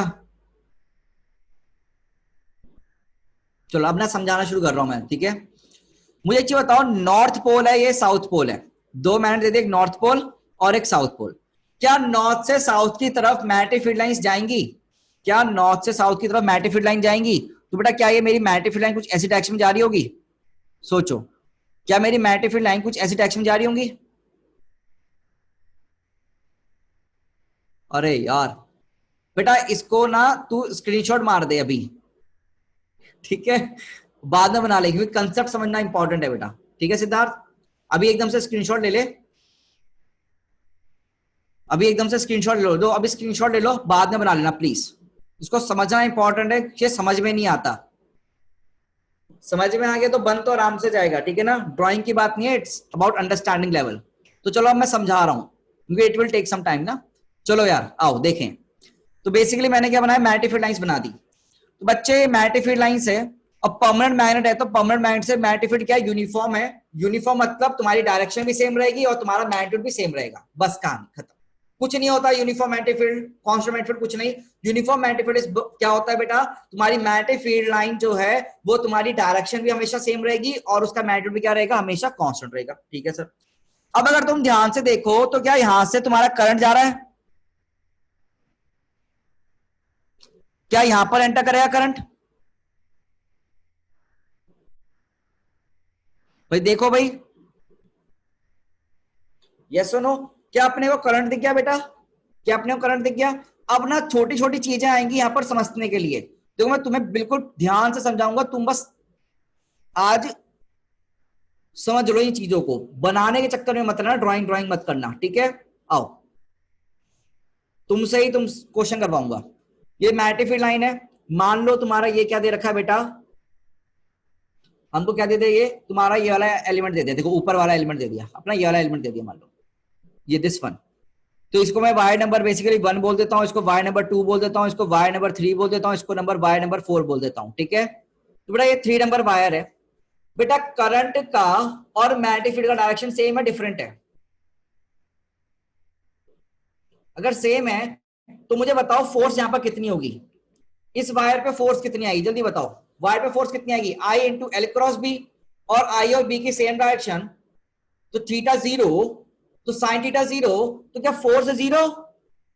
चलो अब ना समझाना शुरू कर रहा हूं मैं, ठीक है? मुझे एक चीज बताओ, नॉर्थ पोल है, ये साउथ पोल है, दो मैंने दे दिए, एक नॉर्थ पोल और एक साउथ पोल। क्या नॉर्थ से साउथ की तरफ मैग्नेटिक फील्ड लाइंस जाएंगी? क्या नॉर्थ से साउथ की तरफ मैग्नेटिक फील्ड लाइन जाएंगी? तो बेटा क्या ये मेरी मैग्नेटिक फील्ड लाइन कुछ ऐसी डायरेक्शन में जा रही होगी? सोचो, क्या मेरी मैग्नेटिक फील्ड लाइन कुछ ऐसी डायरेक्शन में जा रही होंगी? अरे यार बेटा, इसको ना तू स्क्रीनशॉट मार दे अभी, ठीक है? बाद में बना ले, क्योंकि कंसेप्ट समझना इंपॉर्टेंट है बेटा, ठीक है सिद्धार्थ? अभी एकदम से स्क्रीनशॉट ले ले, अभी एकदम से स्क्रीनशॉट ले लो, दो अभी स्क्रीनशॉट ले लो, बाद में बना लेना प्लीज। इसको समझना इंपॉर्टेंट है, ये समझ में नहीं आता, समझ में आ गया तो बन तो आराम से जाएगा, ठीक है ना? ड्राइंग की बात नहीं है, इट्स अबाउट अंडरस्टैंडिंग लेवल। तो चलो अब मैं समझा रहा हूं, क्योंकि it will take some time ना। चलो यार आओ देखें। तो बेसिकली मैंने क्या बनाया, मैग्नेटिक फील्ड लाइंस बना दी। तो बच्चे मैग्नेटिक फील्ड लाइंस है, अब परमानेंट मैग्नेट है, तो परमानेंट मैग्नेट से मैग्नेटिक फील्ड क्या है? यूनिफॉर्म है। यूनिफॉर्म मतलब तुम्हारी डायरेक्शन भी सेम रहेगी और तुम्हारा मैग्नीट्यूड भी सेम रहेगा, बस कहानी खत्म। कुछ नहीं होता uniform magnetic field, constant magnetic field, कुछ नहीं। यूनिफॉर्म मैग्नेटिक फील्ड क्या होता है बेटा? तुम्हारी मैग्नेटिक फील्ड लाइन जो है वो तुम्हारी डायरेक्शन भी हमेशा सेम रहेगी और उसका मैग्नीट्यूड भी क्या रहेगा? हमेशा कांस्टेंट रहेगा, ठीक है सर? अब अगर तुम ध्यान से देखो तो क्या यहां से तुम्हारा करंट जा रहा है? क्या यहां पर एंटर करेगा करंट? भाई देखो भाई, यस और नो, क्या अपने को करंट दिख गया बेटा? क्या अपने को करंट दिख गया? अब ना छोटी छोटी चीजें आएंगी यहां पर समझने के लिए। देखो मैं तुम्हें बिल्कुल ध्यान से समझाऊंगा, तुम बस आज समझ लो इन चीजों को, बनाने के चक्कर में मत रहना, ड्राइंग मत करना, ठीक है? आओ तुमसे ही तुम क्वेश्चन करवाऊंगा। ये मैग्नेटिक फील्ड लाइन है, मान लो तुम्हारा ये क्या दे रखा है बेटा, हमको क्या दे दे, ये तुम्हारा ये वाला एलिमेंट दे दिया, देखो ऊपर वाला एलिमेंट दे दिया, अपना ये वाला एलिमेंट दे दिया, मान लो ये दिस वन। तो इसको मैं वायर नंबर बेसिकली 1 बोल देता हूं, इसको वायर नंबर 2 बोल देता हूं, इसको वायर नंबर 3 बोल देता हूं, इसको वायर नंबर 4 बोल देता हूं, ठीक है? तो बेटा ये 3 नंबर वायर है। बेटा करंट का और मैग्नेटिक फील्ड का डायरेक्शन सेम है डिफरेंट है? अगर सेम है तो मुझे बताओ फोर्स यहां पर कितनी होगी? इस वायर पे फोर्स कितनी आएगी, जल्दी बताओ। वायर पे फोर्स कितनी आएगी? आई इंटू एल क्रॉस बी, और आई और बी की सेम डायरेक्शन, तो थीटा 0, तो साइन थीटा 0, तो क्या फोर्स 0?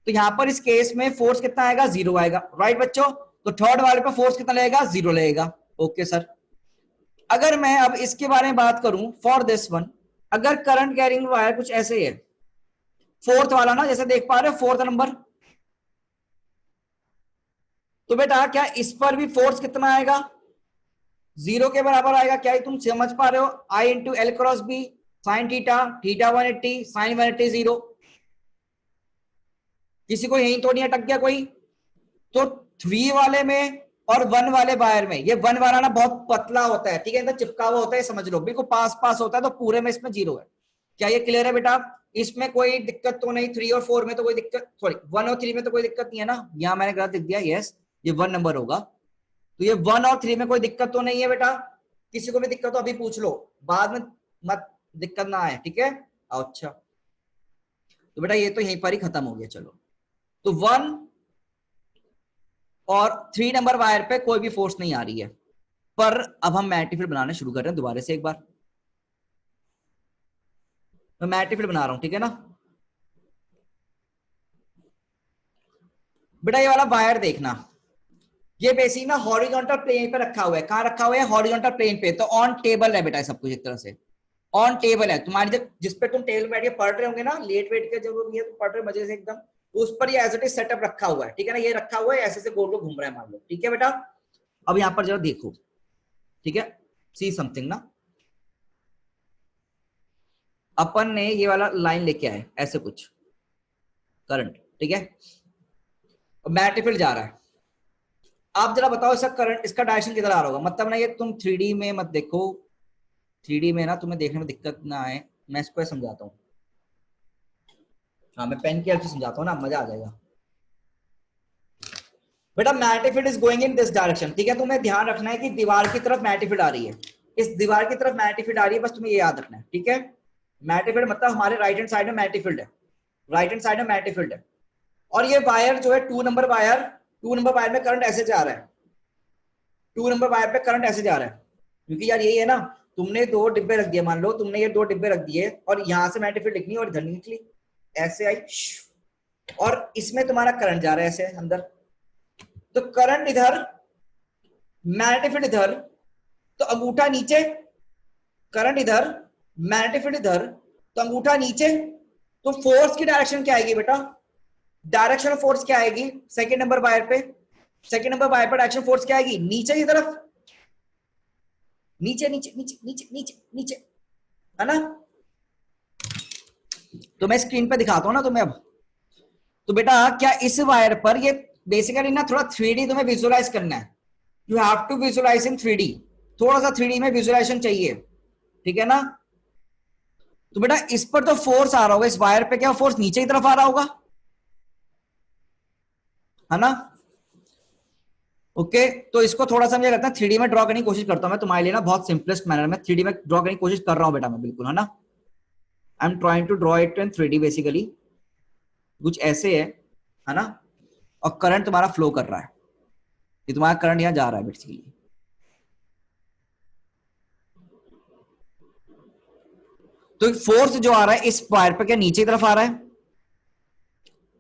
तो यहां पर इस केस में फोर्स कितना आएगा? 0 आएगा, राइट बच्चों? तो थर्ड वाले पे फोर्स कितना लगेगा? 0 लगेगा। Okay sir. अगर मैं अब इसके बारे में बात करूं फॉर दिस वन, अगर करंट कैरिंग वायर कुछ ऐसे है, फोर्थ वाला ना, जैसे देख पा रहे हो फोर्थ नंबर, तो बेटा क्या इस पर भी फोर्स कितना आएगा? 0 के बराबर आएगा। क्या तुम समझ पा रहे हो? I into L cross B sine theta, theta 180, sine 180 0। किसी को यही तो नहीं अटक गया कोई? तो 3 वाले में और 1 वाले वायर में, ये 1 वाला ना बहुत पतला होता है, ठीक है, चिपका हुआ होता है, समझ लो बिल्कुल पास पास होता है, तो पूरे में इसमें 0 है। क्या ये क्लियर है बेटा? इसमें कोई दिक्कत तो नहीं, 3 और 4 में तो कोई दिक्कत, सॉरी 1 और 3 में तो कोई दिक्कत नहीं है ना? यहां मैंने गलत लिख दिया, यस ये 1 नंबर होगा। तो ये 1 और 3 में कोई दिक्कत तो नहीं है बेटा? किसी को भी दिक्कत तो अभी पूछ लो, बाद में मत दिक्कत ना आए, ठीक है? अच्छा तो बेटा ये तो यहीं पर ही खत्म हो गया। चलो तो 1 और 3 नंबर वायर पे कोई भी फोर्स नहीं आ रही है, पर अब हम मैग्नेटिक फील्ड बनाना शुरू कर रहे हैं दोबारा से एक बार। मैं मैग्नेटिक फील्ड बना रहा हूं, ठीक है ना? बेटा ये वाला वायर देखना, ये बेसिक ना हॉरिजॉन्टल प्लेन पे रखा हुआ है। कहां रखा हुआ है? हॉरिजॉन्टल प्लेन पे। तो ऑन टेबल है बेटा सब कुछ, एक तरह से ऑन टेबल है तुम्हारी, जब जिस पे तुम टेबल बैठ के पढ़ रहे होंगे ना, लेट वेट के जब भी है तो पढ़ रहे मजे से एकदम, उस पर ये एज इट इज सेटअप रखा हुआ है, ठीक है ना? ये रखा हुआ है ऐसे से गोल गोल घूम रहा है मान लो, ठीक है बेटा? अब यहां पर जरा देखो, ठीक है, सी समथिंग ना, अपन ने ये वाला लाइन लेके आए ऐसे कुछ करंट, ठीक है, मैग्नेटिक फील्ड जा रहा है। आप जरा बताओ इसका करंट, इसका डायरेक्शन किधर आ रहा होगा? मतलब ना ये तुम 3D में मत देखो, 3D में ना तुम्हें देखने में दिक्कत ना आए, मैं इसको समझाता हूँ। हाँ मैं पेन की हेल्प से समझाता हूँ ना, मजा आ जाएगा। बेटा magnetic field is going in this direction, ठीक है? तुम्हें ध्यान रखना है कि दीवार की तरफ मैग्नेटिक फील्ड आ रही है, इस दीवार की तरफ मैग्नेटिक फील्ड आ रही है, बस तुम्हें ये याद रखना है, ठीक है? मैग्नेटिक फील्ड मतलब हमारे राइट हैंड साइड में मैग्नेटिक फील्ड है, राइट हैंड साइड में मैग्नेटिक फील्ड है। और ये वायर जो है 2 नंबर वायर, 2 नंबर वायर में करंट ऐसे जा रहा है, 2 नंबर वायर पे करंट ऐसे जा रहा है, क्योंकि यार यही है ना, तुमने 2 डिब्बे रख दिए, मान लो तुमने ये 2 डिब्बे रख दिए और यहां से मैग्नेटिक फील्ड लिखनी और इधर निकली, ऐसे आई और इसमें तुम्हारा करंट जा रहा है ऐसे अंदर, तो करंट इधर, मैग्नेटिक फील्ड इधर, तो अंगूठा नीचे, करंट इधर, मैग्नेटिक फील्ड इधर, तो अंगूठा नीचे, तो फोर्स की डायरेक्शन क्या आएगी बेटा? डायरेक्शन ऑफ फोर्स क्या आएगी सेकंड नंबर वायर पे? सेकंड नंबर वायर पर डायरेक्शन फोर्स क्या आएगी? नीचे की तरफ, नीचे नीचे नीचे नीचे नीचे नीचे, है ना? तो मैं स्क्रीन पे दिखाता हूं ना तुम्हें अब। तो बेटा क्या इस वायर पर, ये बेसिकली ना थोड़ा 3D तुम्हें विजुअलाइज करना है, you have to visualise in 3D, थोड़ा सा 3D में विजुअलाइजेशन चाहिए, ठीक है ना? तो बेटा इस पर तो फोर्स आ रहा होगा, इस वायर पे क्या फोर्स नीचे की तरफ आ रहा होगा, है ना? ओके तो इसको थोड़ा सा मुझे लगता है 3D में ड्रॉ करने की कोशिश करता हूं मैं तुम्हारे लिए ना, बहुत सिंपलेस्ट मैनर में 3D में ड्रॉ करने की कोशिश कर रहा हूं बेटा मैं, बिल्कुल, है ना? I am trying to draw it in 3D basically, कुछ ऐसे है ना? और करंट तुम्हारा फ्लो कर रहा है, ये तुम्हारा करंट यहां जा रहा है बेसिकली, तो फोर्स जो आ रहा है इस वायर पे क्या नीचे की तरफ आ रहा है,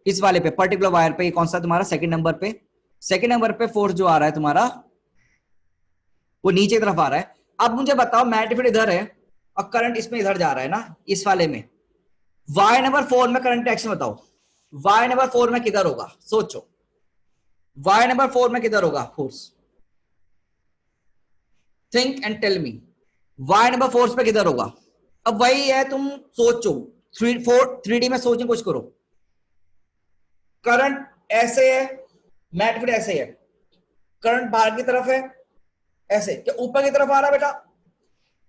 इस वाले पे पर्टिकुलर वायर पे, ये कौन सा तुम्हारा सेकंड नंबर पे, सेकंड नंबर पे फोर्स जो आ रहा है तुम्हारा वो नीचे की तरफ आ रहा है। अब मुझे बताओ मैग्नेटिक इधर है और करंट इसमें इधर जा रहा है ना, इस वाले में। वाई नंबर 4 में करंट एक्शन बताओ, वाई नंबर 4 में किधर होगा, सोचो वाई नंबर 4 में किधर होगा force, think and tell me, why number 4 पे किधर होगा। अब वही है, तुम सोचो 3D में सोचने की कोशिश करो। करंट ऐसे है, मैग्नेटिक ऐसे है, करंट बाहर की तरफ है ऐसे, क्या ऊपर की तरफ आ रहा है बेटा?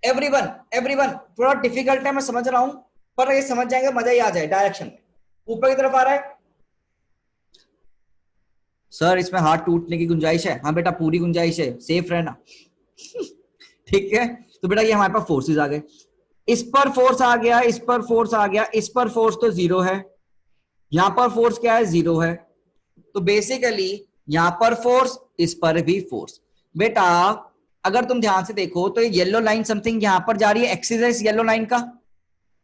एवरीवन थोड़ा डिफिकल्ट है मैं समझ रहा हूं, पर ये समझ जाएंगे, मजा ही आ जाए। डायरेक्शन में ऊपर की तरफ आ रहा है। सर इसमें हाथ टूटने की गुंजाइश है? हाँ बेटा पूरी गुंजाइश है, सेफ रहना। ठीक है, तो बेटा ये हमारे पास फोर्सेस आ गए, इस पर फोर्स आ गया, इस पर फोर्स आ गया, इस पर फोर्स तो जीरो है, यहां पर फोर्स क्या है, जीरो है। तो बेसिकली यहां पर फोर्स, इस पर भी फोर्स। बेटा अगर तुम ध्यान से देखो तो ये येलो लाइन समथिंग यहां पर जा रही है, एक्सिस है इस येलो लाइन का।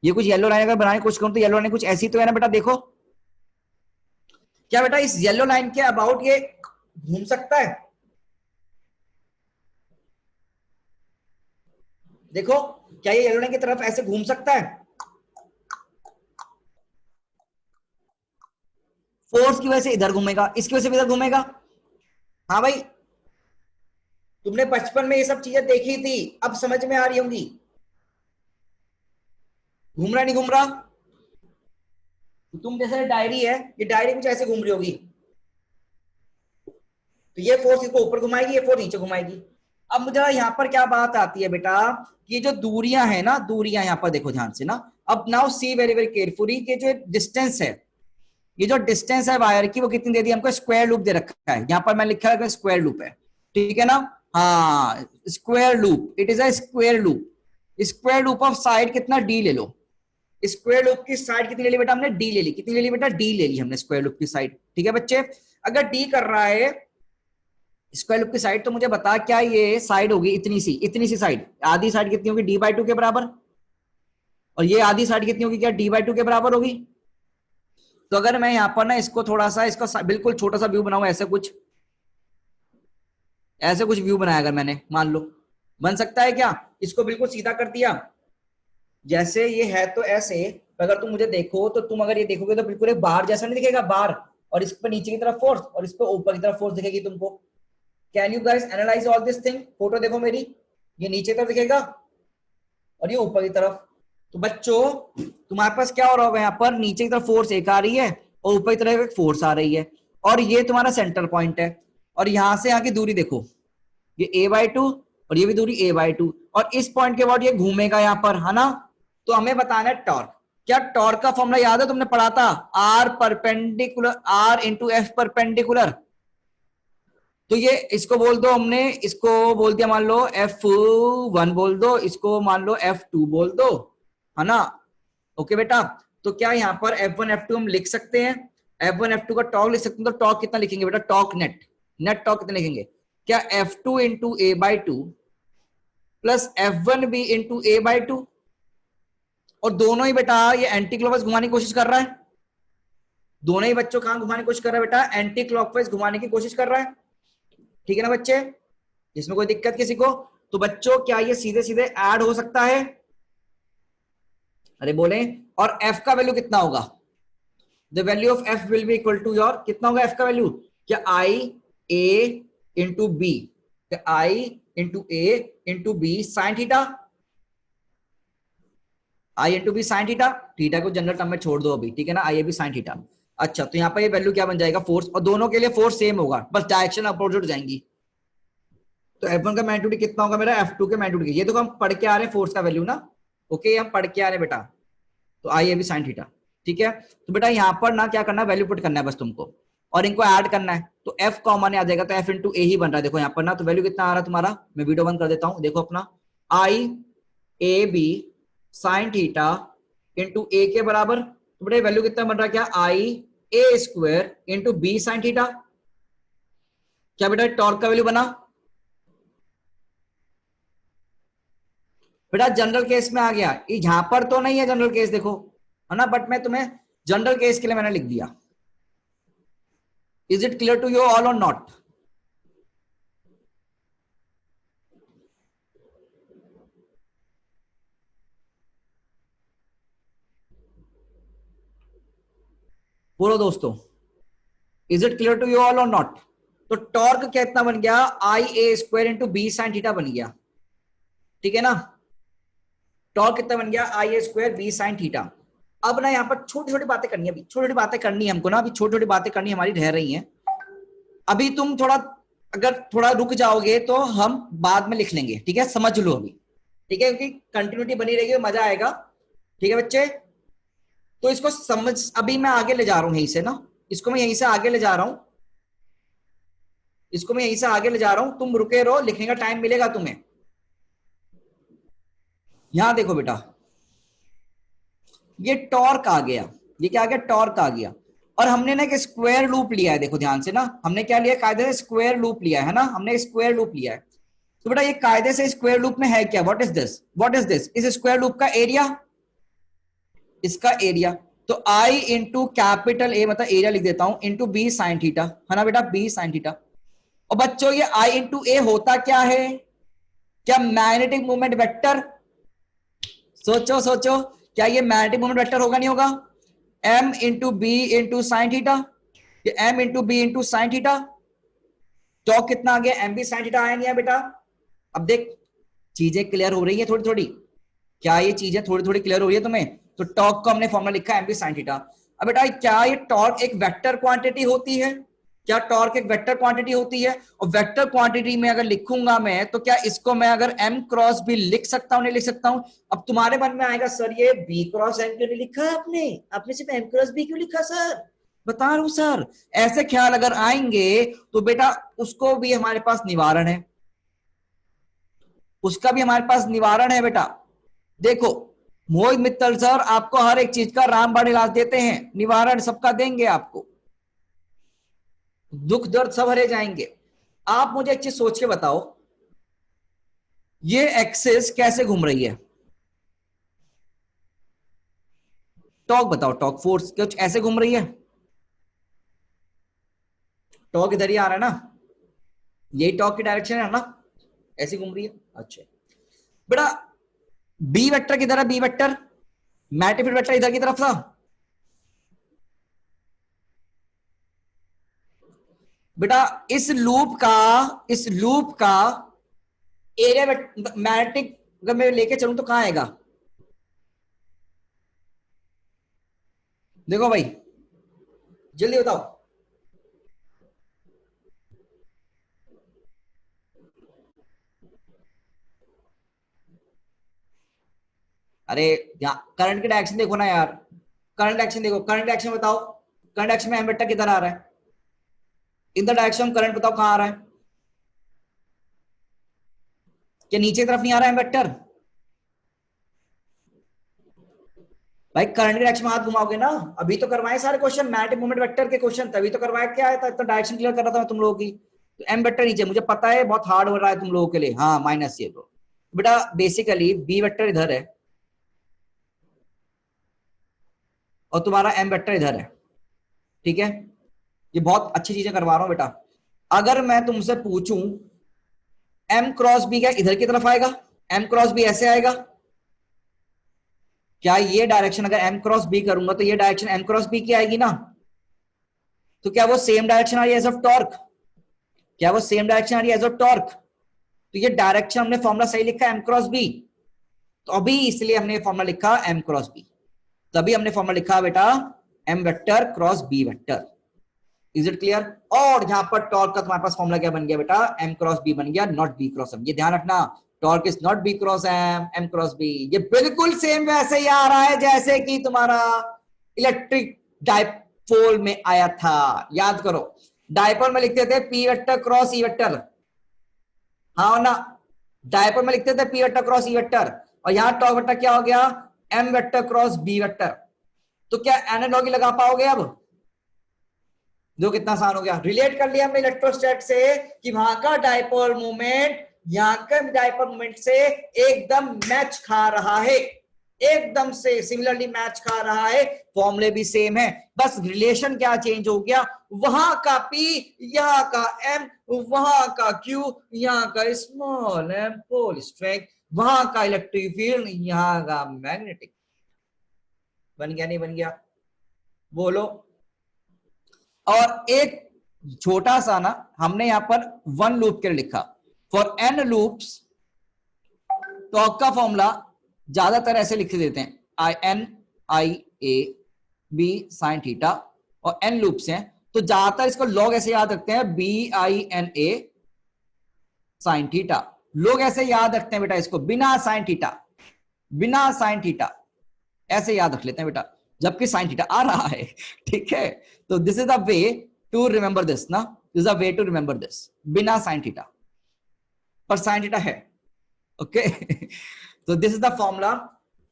ये कुछ येलो लाइन अगर बनाने की कोशिश करूं तो येलो लाइन कुछ ऐसी तो है ना बेटा, देखो क्या बेटा इस येलो लाइन के अबाउट ये घूम सकता है? देखो क्या ये येलो लाइन की तरफ ऐसे घूम सकता है? फोर्स की वजह से इधर घूमेगा, इसकी वजह से इधर घूमेगा। हाँ भाई तुमने बचपन में ये सब चीजें देखी थी, अब समझ में आ रही होंगी। घूम रहा नहीं घूम रहा? तो तुम जैसे डायरी है, ये डायरी कुछ ऐसे घूम रही होगी, तो ये फोर्स इसको ऊपर घुमाएगी, ये फोर्स नीचे घुमाएगी। अब मुझे यहाँ पर क्या बात आती है बेटा, ये जो दूरियां है ना, दूरियां यहाँ पर देखो ध्यान से ना। अब now see very very carefully कि जो डिस्टेंस है, ये जो डिस्टेंस है वायर की वो कितनी दे दी हमको, स्क्वायर लूप दे रखा है। यहाँ पर मैं लिखा है स्क्वायर लूप है, ठीक है ना? हाँ square loop, it is a square loop. Square loop of side कितना, डी ले लो। स्क्वायर लूप की साइड कितनी ले ली बेटा हमने, डी ले ली। कितनी ले ली बेटा, डी ले ली हमने स्क्वायर लूप की साइड। ठीक है बच्चे, अगर डी कर रहा है स्क्वायर लूप की साइड, तो मुझे बता क्या ये साइड होगी इतनी सी साइड, आधी साइड कितनी होगी, d/2 के बराबर। और ये आधी साइड कितनी होगी, क्या d/2 के बराबर होगी। तो अगर मैं यहां पर ना इसको थोड़ा सा, इसका बिल्कुल छोटा सा व्यू बनाऊं, ऐसे कुछ व्यू बनाया अगर मैंने, मान लो बन सकता है क्या? इसको बिल्कुल सीधा कर दिया, जैसे ये है तो ऐसे। अगर तुम मुझे देखो तो तुम अगर ये देखोगे तो बिल्कुल एक बार जैसा नहीं दिखेगा, बार, और इस पर नीचे की तरफ फोर्स और इस पर ऊपर की तरफ फोर्स दिखेगी तुमको। Can you guys analyse all this thing? Photo देखो मेरी, ये नीचे की तरफ दिखेगा और ये ऊपर की तरफ। तो बच्चों तुम्हारे पास क्या हो रहा होगा, यहाँ पर नीचे की तरफ फोर्स एक आ रही है और ऊपर की तरफ एक फोर्स आ रही है, और ये तुम्हारा सेंटर पॉइंट है। और यहां से यहाँ की दूरी देखो, ये a/2 और ये भी दूरी a/2, और इस पॉइंट के बाद ये घूमेगा यहाँ पर, है ना? तो हमें बताना है टॉर्क। क्या टॉर्क का फॉर्मूला याद है, तुमने पढ़ा था, R perpendicular R into F perpendicular. तो ये इसको बोल दो, हमने इसको बोल दिया मान लो F1 बोल दो, इसको मान लो F2 बोल दो, है ना? ओके बेटा, तो क्या यहाँ पर F1 F2 हम लिख सकते हैं? F1 F2 का टॉर्क लिख सकते हैं, तो टॉर्क कितना लिखेंगे बेटा, टॉर्क नेट टॉर्क कितना लिखेंगे? क्या F2 into a/2 plus F1 भी इंटू a/2। और दोनों ही बेटा ये एंटी क्लॉकवाइज घुमाने की कोशिश कर रहा है, दोनों ही बच्चों कहां घुमाने की कोशिश कर रहा है बेटा, एंटी क्लॉकवाइज घुमाने की कोशिश कर रहा है। ठीक है ना बच्चे, इसमें कोई दिक्कत किसी को? तो बच्चों क्या ये सीधे सीधे ऐड हो सकता है? अरे बोले, और f का वैल्यू कितना होगा? The value of f will be equal to your, कितना होगा f का वैल्यू? क्या i a into b, i into a into b sine theta, i into b sine theta. Theta को जनरल टर्म में छोड़ दो अभी, ठीक है ना, i a b sine theta. अच्छा तो यहाँ पर ये वैल्यू क्या बन जाएगा, फोर्स, और दोनों के लिए फोर्स सेम होगा, बस डायरेक्शन अपोजिट हो जाएंगी। तो F1 का मैग्नीट्यूड कितना होगा मेरा, F2 के मैग्नीट्यूड, ये तो हम पढ़ के आ रहे हैं फोर्स का वैल्यू ना, ओके हम पढ़ के आ रहे हैं बेटा। तो आई ए बी साइन थीटा, ठीक है। तो बेटा यहाँ पर ना क्या करना है, वैल्यू पुट करना है बस तुमको, और इनको ऐड करना है। तो F कॉमन आ जाएगा, तो F इंटू ए ही बन रहा है, देखो यहाँ पर ना। तो वैल्यू कितना आ रहा है तुम्हारा, मैं वीडियो बंद कर देता हूँ, देखो अपना, I A B sine theta into A के बराबर। तो बेटा वैल्यू कितना बन रहा है, क्या I A square into B sine theta. क्या बेटा टॉर्क का वैल्यू बना? बेटा जनरल केस में आ गया, यहां पर तो नहीं है जनरल केस, देखो है ना, बट मैं तुम्हें जनरल केस के लिए मैंने लिख दिया। Is it clear to you all और नॉट? बोलो दोस्तों, is it clear to you all और नॉट? तो टॉर्क कितना बन गया, I A square into B sine theta बन गया, ठीक है ना। टॉर्क कितना बन गया, I A square B sine theta. अब ना यहाँ पर छोटी छोटी बातें करनी है, अभी छोटी छोटी बातें करनी है हमको ना, अभी छोटी छोटी बातें करनी हमारी रह रही हैं। अभी तुम थोड़ा, अगर थोड़ा रुक जाओगे तो हम बाद में लिख लेंगे, ठीक है, समझ लो अभी, ठीक है, क्योंकि कंटिन्यूटी बनी रहेगी, मजा आएगा, ठीक है बच्चे। तो इसको समझ, अभी मैं आगे ले जा रहा हूं यहीं से ना, इसको मैं यहीं से आगे ले जा रहा हूं, इसको मैं यहीं से आगे ले जा रहा हूं, तुम रुके रहो, लिखने का टाइम मिलेगा तुम्हें। यहां देखो बेटा, ये टॉर्क आ गया, ये क्या आ गया, टॉर्क आ गया। और हमने ना एक स्क्वायर लूप लिया है, देखो ध्यान से ना, हमने क्या लिया, कायदे से स्क्वायर लूप लिया है ना, हमने स्क्वायर लूप लिया है। तो बेटा ये कायदे से स्क्वायर लूप में है क्या, what is this, what is this, इस स्क्वायर लूप का एरिया, इसका एरिया। तो आई इंटू कैपिटल ए, मतलब एरिया लिख देता हूं, इंटू बी साइन थीटा, है ना बेटा, बी साइन थीटा। और बच्चों ये आई इंटू ए होता क्या है, क्या मैग्नेटिक मोमेंट वेक्टर, सोचो सोचो, क्या ये मैग्नेटिक मोमेंट वेक्टर होगा नहीं होगा, m into B into sine theta, ये m into B into sine theta. तो कितना आ गया, एम बी साइन थीटा आया नहीं है बेटा। अब देख चीजें क्लियर हो रही है थोड़ी थोड़ी, क्या ये चीजें थोड़ी थोड़ी क्लियर हो रही है तुम्हें? तो टॉर्क को हमने फॉर्मूला लिखा है एम बी साइन थीटा। अब बेटा क्या ये टॉर्क एक वेक्टर क्वांटिटी होती है, क्या टॉर्क एक वेक्टर क्वांटिटी होती है? और वेक्टर क्वांटिटी में अगर लिखूंगा मैं, तो क्या इसको मैं अगर m क्रॉस भी लिख सकता हूं, नहीं लिख सकता हूं? अब तुम्हारे मन में आएगा सर ये b क्रॉस m क्यों नहीं लिखा आपने, आपने सिर्फ m क्रॉस b क्यों लिखा सर? बता रहा हूं सर, ऐसे ख्याल अगर आएंगे तो बेटा उसको भी हमारे पास निवारण है, उसका भी हमारे पास निवारण है बेटा। देखो मोहित मित्तल सर आपको हर एक चीज का रामबाण इलाज देते हैं, निवारण सबका देंगे आपको, दुख दर्द सब हरे जाएंगे। आप मुझे एक चीज सोच के बताओ, ये एक्सिस कैसे घूम रही है, टॉर्क बताओ, टॉर्क फोर्स कुछ ऐसे घूम रही है, टॉर्क इधर ही आ रहा है ना, यही टॉर्क की डायरेक्शन है ना, ऐसे घूम रही है। अच्छा बेटा बी वेक्टर किधर है, बी वेक्टर मैग्नेटिक वेक्टर इधर की तरफ था, बेटा इस लूप का एरिया मैग्नेटिक अगर मैं लेके चलूं तो कहां आएगा, देखो भाई जल्दी बताओ, अरे करंट की डायरेक्शन देखो ना यार, करंट डायरेक्शन देखो, करंट डायरेक्शन बताओ, करंट डायरेक्शन में एम वेक्टर किधर आ रहा है, इन द डायरेक्शन करंट बताओ कहां आ रहा है, क्या नीचे की तरफ नहीं आ रहा है एम वेक्टर? भाई करंट की डायरेक्शन में हाथ घुमाओगे ना, अभी तो करवाए सारे क्वेश्चन मैग्नेटिक मोमेंट वेक्टर के क्वेश्चन, तभी तो करवाया, क्या आया था तो डायरेक्शन क्लियर कर रहा था मैं तुम लोगों की। तो एम वेक्टर नीचे, मुझे पता है बहुत हार्ड हो रहा है तुम लोगों के लिए, हाँ माइनस ये ब्रो। बेटा बेसिकली बी वेक्टर इधर है और तुम्हारा एम वेक्टर इधर है, ठीक है, ये बहुत अच्छी चीजें करवा रहा हूं बेटा। अगर मैं तुमसे पूछूं एम क्रॉस बी क्या इधर की तरफ आएगा, एम क्रॉस बी ऐसे आएगा, क्या ये डायरेक्शन अगर एम क्रॉस बी करूंगा तो ये डायरेक्शन एम क्रॉस बी की आएगी ना, तो क्या वो सेम डायरेक्शन आ रही है एज ऑफ टॉर्क, क्या वो सेम डायरेक्शन आ रही है एज ऑफ टॉर्क? तो ये डायरेक्शन हमने फॉर्मूला सही लिखा एम क्रॉस बी, तो अभी इसलिए हमने फॉर्मूला लिखा एम क्रॉस बी, तभी हमने फॉर्मूला लिखा बेटा M vector cross B vector. Is it clear? और यहां पर टॉर्क का तुम्हारे पास फॉर्मूला क्या बन गया बेटा, एम क्रॉस बी बन गया, नॉट बी क्रॉस एम। ये ध्यान रखना, torque is not B cross M, M cross B. ये बिल्कुल सेम वैसे ही आ रहा है जैसे कि तुम्हारा इलेक्ट्रिक डाइपोल में आया था। याद करो डाइपोल में लिखते थे P vector cross E vector, हाँ ना, डाइपोल में लिखते थे P vector cross E vector, और यहां टॉर्क वेक्टर क्या हो गया, M vector cross B vector. तो क्या एनालॉजी लगा पाओगे? अब जो कितना आसान हो गया, रिलेट कर लिया हमने इलेक्ट्रोस्टैट से कि वहां का डाइपोल मोमेंट यहाँ के डाइपोल मोमेंट से एकदम मैच खा रहा है, एकदम से सिमिलरली मैच खा रहा है, फॉर्मूले भी सेम है, बस रिलेशन क्या चेंज हो गया, वहां का P यहाँ का M, वहां का Q यहाँ का स्मॉल m पोल स्ट्रेंथ, वहां का इलेक्ट्रिक फील्ड यहाँ का मैग्नेटिक। बन गया नहीं बन गया? बोलो और एक छोटा सा ना हमने यहां पर वन लूप के लिए लिखा, फॉर एन लूप्स, तो आपका फॉर्मूला ज्यादातर ऐसे लिख देते हैं, INIA sin थीटा, और n लूप्स हैं तो ज्यादातर इसको लॉग ऐसे याद रखते हैं, BINA sin थीटा। लोग ऐसे याद रखते हैं बेटा इसको बिना साइन थीटा, बिना साइन थीटा ऐसे याद रख लेते हैं बेटा, जबकि साइन थीटा आ रहा है। ठीक है, तो this is the way to remember this ना, this is the way to remember this, बिना साइन थीटा, पर साइन थीटा है। ओके तो दिस इज द फॉर्मूला।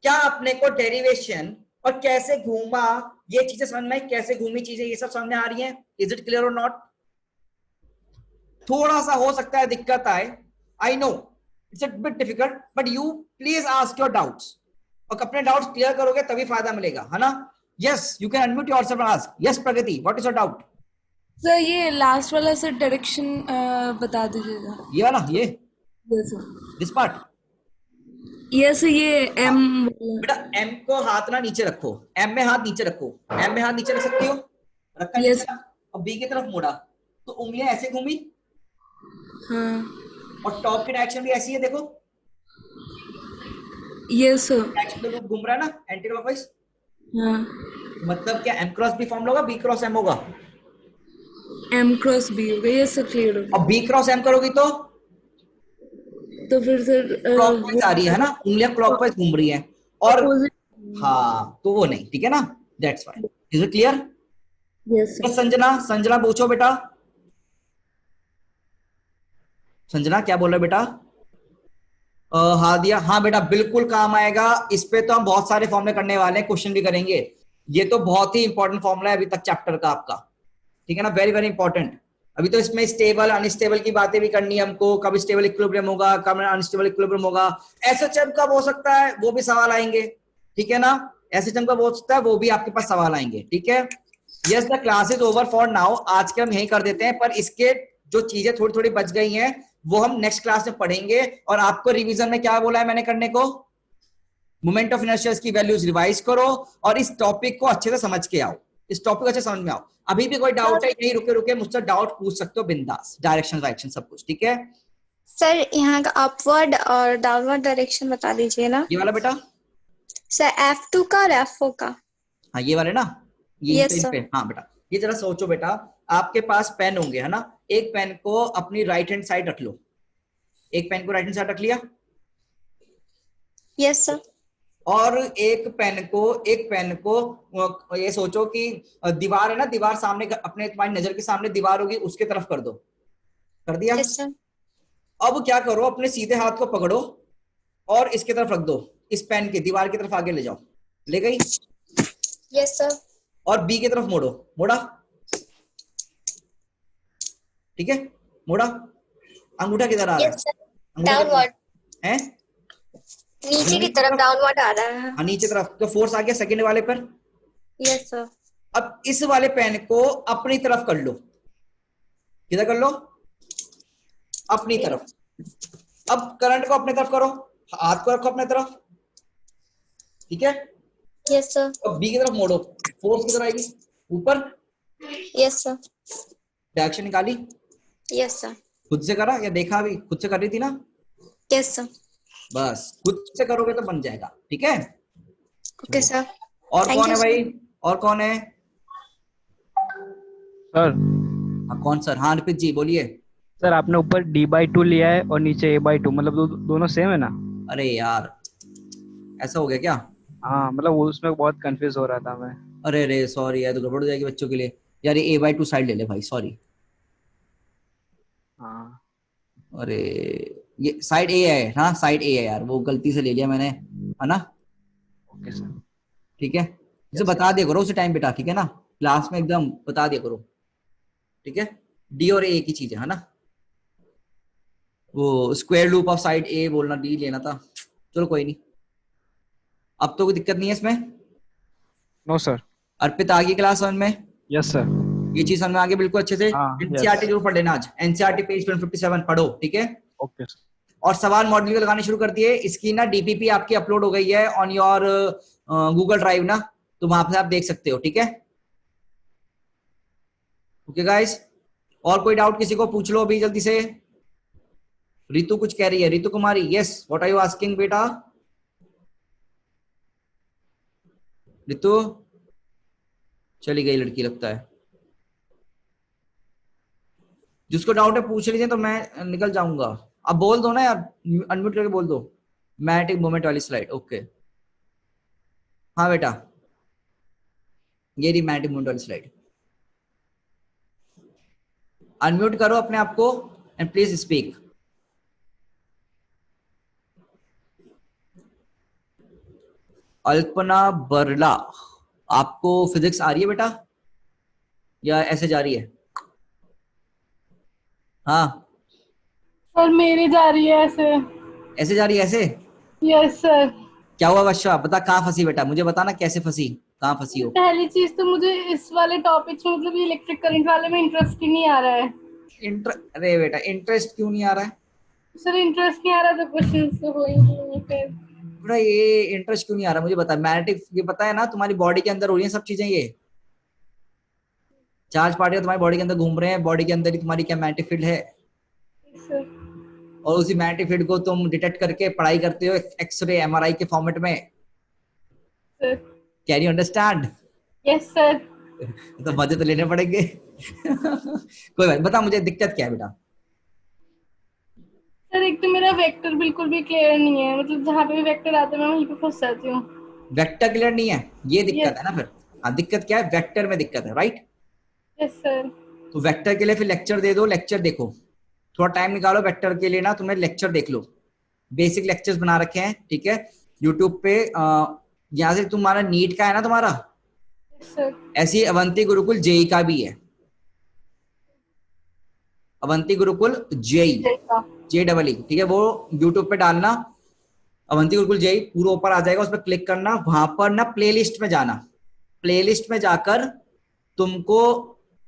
क्या अपने को डेरिवेशन और कैसे घूमा ये चीजें समझ में, कैसे घूमी चीजें ये सब समझ में आ रही हैं? इज इट क्लियर और नॉट? थोड़ा सा हो सकता है दिक्कत आए, I know it's a bit difficult, but you please ask your doubts, और अपने डाउट्स क्लियर करोगे तभी फायदा मिलेगा, है ना? Yes, you can unmute yourself and ask. Yes Pragati, what is your doubt? Sir ये लास्ट वाला सर डायरेक्शन बता दीजिएगा। ये वाला, ये yes sir. This part. Yes ये एम बेटा एम को हाथ ना नीचे रखो, एम में हाथ नीचे रखो, एम में हाथ नीचे रख सकती हो, रखा Yes. नीचे, और बी की तरफ मोड़ा तो उंगलियां ऐसे घूमी, हाँ और टॉप की डायरेक्शन भी ऐसी है, देखो यस सर। डायरेक्शन तो लूप घूम रहा है ना एंटी क्लॉकवाइज, हाँ मतलब क्या एम क्रॉस बी फॉर्म होगा, बी क्रॉस एम होगा, एम क्रॉस बी हो गया। यस सर क्लियर हो गया। और बी क्रॉस एम करोगी तो फिर सर क्लॉकवाइज आ रही है ना, उंगलियां क्लॉकवाइज घूम रही हैं, और हाँ तो वो नहीं, ठीक है ना, that's why. Is it clear? Yes sir. Sanjana, Sanjana पूछो बेटा। संजना क्या बोल रहे बेटा? हाँ दिया, हाँ बेटा बिल्कुल काम आएगा, इस पे तो हम बहुत सारे फॉर्मूले करने वाले हैं, क्वेश्चन भी करेंगे। ये तो बहुत ही इंपॉर्टेंट फॉर्मूला है अभी तक चैप्टर का आपका, ठीक है ना, वेरी वेरी इंपॉर्टेंट। अभी तो इसमें स्टेबल अनस्टेबल की बातें भी करनी है हमको, कब स्टेबल इक्विलिब्रियम होगा, कब अनस्टेबल इक्विलिब्रियम होगा, एसएचएम कब हो सकता है वो भी सवाल आएंगे, ठीक है ना, एसएचएम कब हो सकता है वो भी आपके पास सवाल आएंगे, ठीक है। Yes the class is over for now, आज के हम यही कर देते हैं, पर इसके जो चीजें थोड़ी थोड़ी बच गई हैं वो हम नेक्स्ट क्लास में पढ़ेंगे। और आपको रिवीजन में क्या बोला है मैंने करने को, मोमेंट ऑफ इनर्शिया की वैल्यूज रिवाइज करो और इस टॉपिक को अच्छे से समझ के आओ, इस टॉपिक को अच्छे समझ में आओ। अभी भी कोई डाउट है नहीं, रुके रुके मुझसे डाउट पूछ सकते हो बिंदास, डायरेक्शन वायरेक्शन सब कुछ, ठीक है। सर यहाँ का अपवर्ड और डाउनवर्ड डायरेक्शन बता दीजिए ना। ये वाला बेटा, सर F2 का और F4 का। हाँ ये वाले ना, ये Yes, इन पे, हाँ बेटा ये जरा सोचो बेटा, आपके पास पेन होंगे है ना, एक पेन को अपनी राइट हैंड साइड रख लो, एक पेन को राइट हैंड साइड रख लिया, यस सर। और एक पेन को ये सोचो कि दीवार है ना, दीवार सामने अपने तुम्हारी नजर के सामने दीवार होगी उसके तरफ कर दो, कर दिया। Yes sir. अब क्या करो, अपने सीधे हाथ को पकड़ो और इसके तरफ रख दो, इस पेन के दीवार की तरफ आगे ले जाओ, ले गई, यस सर। और बी की तरफ मोड़ो, मोड़ा, ठीक है, मोड़ा। अंगूठा किधर आ रहा है? Yes sir. डाउनवर्ड है, नीचे की तरफ डाउनवर्ड आ रहा है। हाँ नीचे तरफ, तो फोर्स आ गया सेकंड वाले पर। Yes sir. अब इस वाले पेन को अपनी तरफ कर लो, किधर कर लो, अपनी तरफ। अब करंट को अपनी तरफ करो, हाथ को रखो अपनी तरफ, ठीक है। Yes sir. अब बी की तरफ मोड़ो, फोर्स किधर आएगी, ऊपर, यस सर। डायरेक्शन निकाली, यस सर। खुद से करा या देखा, अभी खुद से कर रही थी ना, यस सर। बस खुद से करोगे तो बन जाएगा, ठीक है। Okay sir. और Thank कौन है you, भाई, और कौन है? सर हाँ कौन सर, हाँ अर्पित जी बोलिए। सर आपने ऊपर d/2 लिया है और नीचे a/2, मतलब दोनों सेम है ना? अरे यार ऐसा हो गया क्या? हाँ मतलब वो उसमें बहुत कंफ्यूज हो रहा था मैं। अरे रे सॉरी यार, तो गड़बड़ हो जाएगी बच्चों के लिए यार, ये a/2 साइड ले ले भाई, सॉरी। हाँ अरे ये साइड ए है, हाँ साइड ए है यार, वो गलती से ले लिया मैंने, है ना। Okay sir. ठीक है, इसे बता दिया करो उसे टाइम बेटा, ठीक है ना, क्लास में एकदम बता दिया करो, ठीक है। डी और ए एक ही चीज है ना, वो स्क्वायर लूप ऑफ साइड ए बोलना डी लेना था, चलो कोई नहीं, अब तो कोई दिक्कत नहीं है इसमें। No sir. अर्पित आ गई क्लास समझ में? Yes sir. ये चीज समझ में आगे बिल्कुल अच्छे से। हाँ, एनसीईआरटी जरूर पढ़ लेना आज, एनसीईआरटी पेज 157 पढ़ो, ठीक है। Okay sir. और सवाल मॉडल के लगाने शुरू कर दिए, इसकी ना डीपीपी आपकी अपलोड हो गई है ऑन योर गूगल ड्राइव ना, तो वहां पे आप देख सकते हो, ठीक है। ओके गाइस, और कोई डाउट किसी को पूछ लो अभी जल्दी से। रितु कुछ कह रही है, Ritu Kumari, yes what are you asking बेटा? रितु चली गई लड़की लगता है। जिसको डाउट है पूछ लीजिए, तो मैं निकल जाऊंगा। अब बोल दो ना यार, अनम्यूट करके बोल दो। मैग्नेटिक मोमेंट वाली स्लाइड, ओके। हाँ बेटा, ये रही मैग्नेटिक मोमेंट वाली स्लाइड। अनम्यूट करो अपने आप को and please speak. Alpana Barla, आपको फिजिक्स आ रही है बेटा या ऐसे जा रही है? हाँ सर मेरी जा रही है ऐसे। ऐसे जा रही है, ऐसे? Yes sir. क्या हुआ वर्षा, बता कहाँ फंसी बेटा, मुझे बताना कैसे फंसी, कहाँ फंसी हो? पहली चीज तो मुझे इस वाले टॉपिक में मतलब इलेक्ट्रिक करंट वाले में इंटरेस्ट ही नहीं आ रहा है। अरे बेटा इंटरेस्ट क्यों नहीं आ रहा है? सर इंटरेस्ट नहीं आ रहा तो क्वेश्चंस तो होंगे फिर। बेटा ये इंटरेस्ट क्यों नहीं आ रहा मुझे बता। मैग्नेटिक, ये पता है ना तुम्हारी बॉडी के अंदर हो रही है सब चीजें, ये चार्ज पार्टिकल तुम्हारी बॉडी के अंदर घूम रहे हैं, बॉडी के अंदर ही तुम्हारी क्या मैग्नेटिक फील्ड है, सर और उसी मैग्नेटिक फील्ड को तुम डिटेक्ट करके पढ़ाई करते हो एक्सरे एमआरआई के फॉर्मेट में। Sir can you understand? Yes sir. तो मजे तो लेने पड़ेंगे। कोई बात, बता मुझे दिक्कत क्या है बेटा? सर एक तो मेरा वेक्टर बिल्कुल भी क्लियर नहीं है, मतलब जहाँ पे भी वेक्टर आता है मैं वहीं पे फंस जाती हूँ। वेक्टर क्लियर नहीं है, ये दिक्कत Yes. है ना फिर। हाँ दिक्कत क्या है, वेक्टर में दिक्कत है, राइट? Yes sir. तो वेक्टर के लिए फिर लेक्चर दे दो, लेक्चर देखो, थोड़ा टाइम निकालो वेक्टर के लिए ना, तुम्हें लेक्चर देख लो। बेसिक लेक्चर्स बना रखे हैं, ठीक है, यूट्यूब पे। यहाँ से तुम्हारा नीट का है ना तुम्हारा, यस सर। ऐसी अवंती गुरुकुल जेई का भी है। अवंती गुरुकुल जेई, JEE, ठीक है, वो यूट्यूब पे डालना अवंती गुरुकुल जेई, पूरा ऊपर आ जाएगा, उस पर क्लिक करना, वहां पर ना प्लेलिस्ट में जाना, प्लेलिस्ट में जाकर तुमको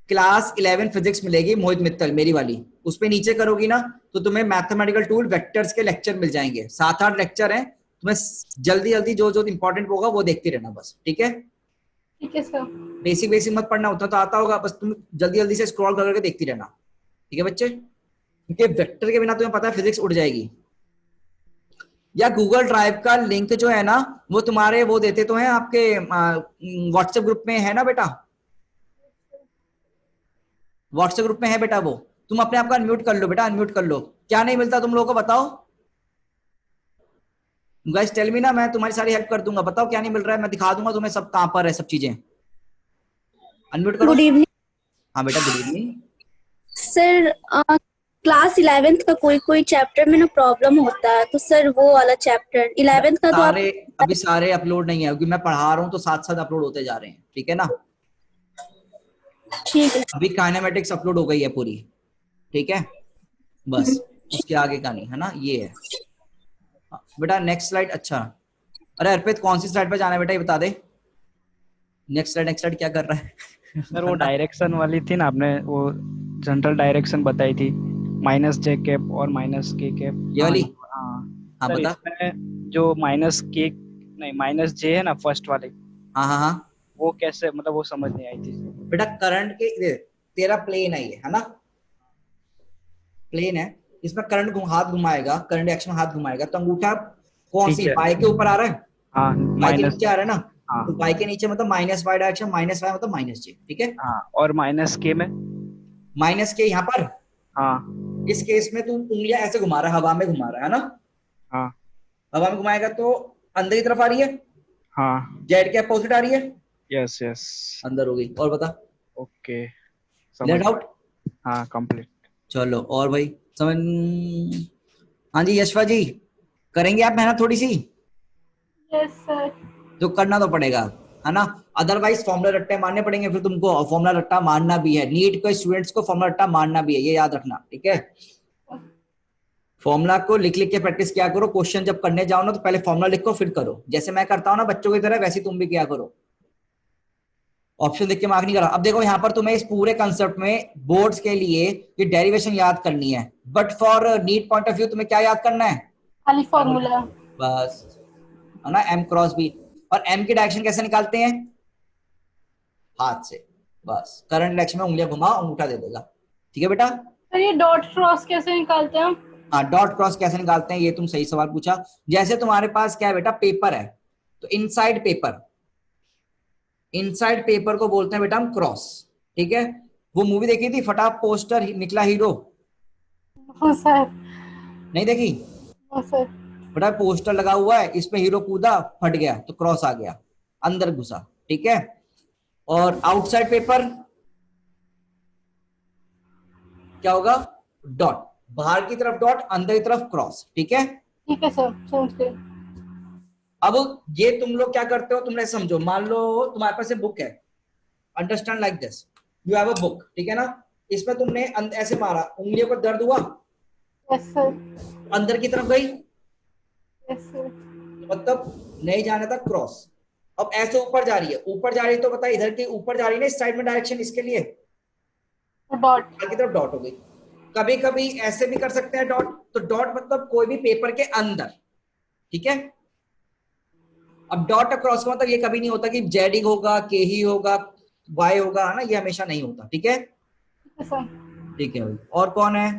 क्लास 11 फिजिक्स मिलेगी मोहित मित्तल मेरी वाली, उस पे नीचे करोगी ना तो तुम्हें मैथमेटिकल टूल वेक्टर्स के लेक्चर मिल जाएंगे। 7-8 लेक्चर हैं, तुम्हें जल्दी जल्दी जो जो इंपॉर्टेंट होगा वो देखती रहना बस, ठीक है? ठीक है सर। बेसिक बेसिक मत पढ़ना, उतना तो आता होगा, बस तुम जल्दी जल्दी से स्क्रॉल कर करके देखती रहना, ठीक है बच्चे? क्योंकि वेक्टर के बिना तुम्हें पता है फिजिक्स उड़ जाएगी। या गूगल ड्राइव का लिंक जो है ना वो तुम्हारे वो देते तो हैं आपके व्हाट्सएप ग्रुप में है ना बेटा, व्हाट्सएप ग्रुप में है बेटा वो, तुम अपने आप को अनम्यूट कर लो बेटा, अनम्यूट कर लो। क्या नहीं मिलता तुम लोगों को बताओ गाइस, टेल मी ना, मैं तुम्हारी सारी हेल्प कर दूंगा। बताओ क्या नहीं मिल रहा है, मैं दिखा दूंगा तुम्हें सब कहां पर है सब चीजें। अनम्यूट करो। गुड इवनिंग हाँ बेटा good evening. Sir. Class 11th का कोई कोई चैप्टर में ना प्रॉब्लम होता है, तो सर वो वाला चैप्टर 11th का तो आप सारे अभी सारे अपलोड नहीं है, क्योंकि मैं पढ़ा रहा हूँ तो साथ साथ अपलोड होते जा रहे हैं, ठीक है ना? ठीक है। अभी काइनेमेटिक्स अपलोड हो गई है पूरी, ठीक है, बस उसके आगे का नहीं है ना, ये है बेटा। Next slide. अच्छा अरे अर्पित कौन सी स्लाइड पे जाना है बेटा ये बता दे। नेक्स्ट स्लाइड क्या कर रहा है? सर वो डायरेक्शन वाली थी ना, आपने वो जनरल डायरेक्शन बताई थी, -j कैप और -k कैप, ये वाली? हाँ हाँ सर, बता। इसमें जो -k नहीं -j है ना फर्स्ट वाली, हाँ हाँ हाँ वो कैसे, मतलब वो समझ नहीं आई थी बेटा। करंट के तेरा प्लेन है ये, है ना, प्लेन है, इसमें करंट हाथ घुमाएगा, करंट एक्शन हाथ घुमाएगा तो अंगूठा कौन सी बाई के ऊपर आ रहा है, हाँ बाई के माइनस, नीचे आ रहा है ना, हाँ तो बाई के नीचे मतलब -y डायरेक्शन, -y मतलब -j, ठीक है। हाँ, और -k में, -k यहाँ पर, हाँ इस केस में तू उंगलियां ऐसे घुमा रहा है, हवा में घुमा रहा है ना, हाँ हवा में घुमाएगा तो अंदर की तरफ आ रही है, हाँ, जेड के अपोजिट आ रही है, यस यस, अंदर हो गई। और बता, ओके लेट आउट। हाँ कंप्लीट। चलो और भाई समझ। हाँ जी यशवा जी, करेंगे आप मेहनत थोड़ी सी? Yes sir. जो करना तो पड़ेगा, है ना, अदरवाइज फॉर्मुला रट्टे मारने पड़ेंगे फिर तुमको, और फॉर्मुला रट्टा मारना भी है, नीट के स्टूडेंट्स को फॉर्मुला रट्टा मारना भी है, ये याद रखना, ठीक है? फॉर्मुला को लिख लिख के प्रैक्टिस किया करो, क्वेश्चन जब करने जाओ ना तो पहले फॉर्मुला लिखो फिर करो, जैसे मैं करता हूँ ना बच्चों की तरह, वैसे तुम भी किया करो। ऑप्शन देख के मार्क नहीं करा। अब देखो यहाँ पर तुम्हें इस पूरे कंसेप्ट में बोर्ड्स के लिए ये डेरिवेशन याद करनी है, but for NEET point of view तुम्हें क्या याद करना है? खाली फॉर्मूला बस, है ना, m क्रॉस b। और m की डायरेक्शन कैसे निकालते हैं? हाथ से, बस करंट डायरेक्शन में उंगलियां घुमाओ, अंगूठा दे देगा। ठीक है बेटा? सर ये डॉट क्रॉस कैसे निकालते हैं हम? हाँ, डॉट क्रॉस कैसे निकालते हैं, ये तुम सही सवाल पूछा। जैसे तुम्हारे पास क्या है बेटा, पेपर है, तो इनसाइड पेपर, इनसाइड पेपर को बोलते हैं बेटा हम क्रॉस। ठीक है? वो मूवी देखी थी फटा पोस्टर निकला हीरो? हाँ सर। नहीं देखी? हाँ सर। फटा पोस्टर लगा हुआ है, इसमें हीरो कूदा, फट गया तो क्रॉस आ गया, अंदर घुसा। ठीक है? और आउटसाइड पेपर क्या होगा, डॉट, बाहर की तरफ डॉट, अंदर की तरफ क्रॉस। ठीक है? ठीक है सर, समझ गए। अब ये तुम लोग क्या करते हो, तुमने समझो, मान लो तुम्हारे पास एक बुक है, understand like this, you have a book, ठीक है ना, इसमें तुमने ऐसे मारा, उंगलियों पर दर्द हुआ, यस सर। अंदर की तरफ गई, यस सर। मतलब नहीं जाने तक क्रॉस। अब ऐसे ऊपर जा रही है, ऊपर जा रही है तो पता है इधर की ऊपर जा रही है ना, इस साइड में डायरेक्शन, इसके लिए डॉट की तरफ डॉट हो गई। कभी कभी ऐसे भी कर सकते हैं डॉट, तो डॉट मतलब कोई भी पेपर के अंदर। ठीक है? अब डॉट क्रॉस का मतलब ये कभी नहीं होता कि जेड ही होगा, के ही होगा, वाई होगा, है ना, ये हमेशा नहीं होता। ठीक है? ठीक है सर। ठीक है भाई, और कौन है?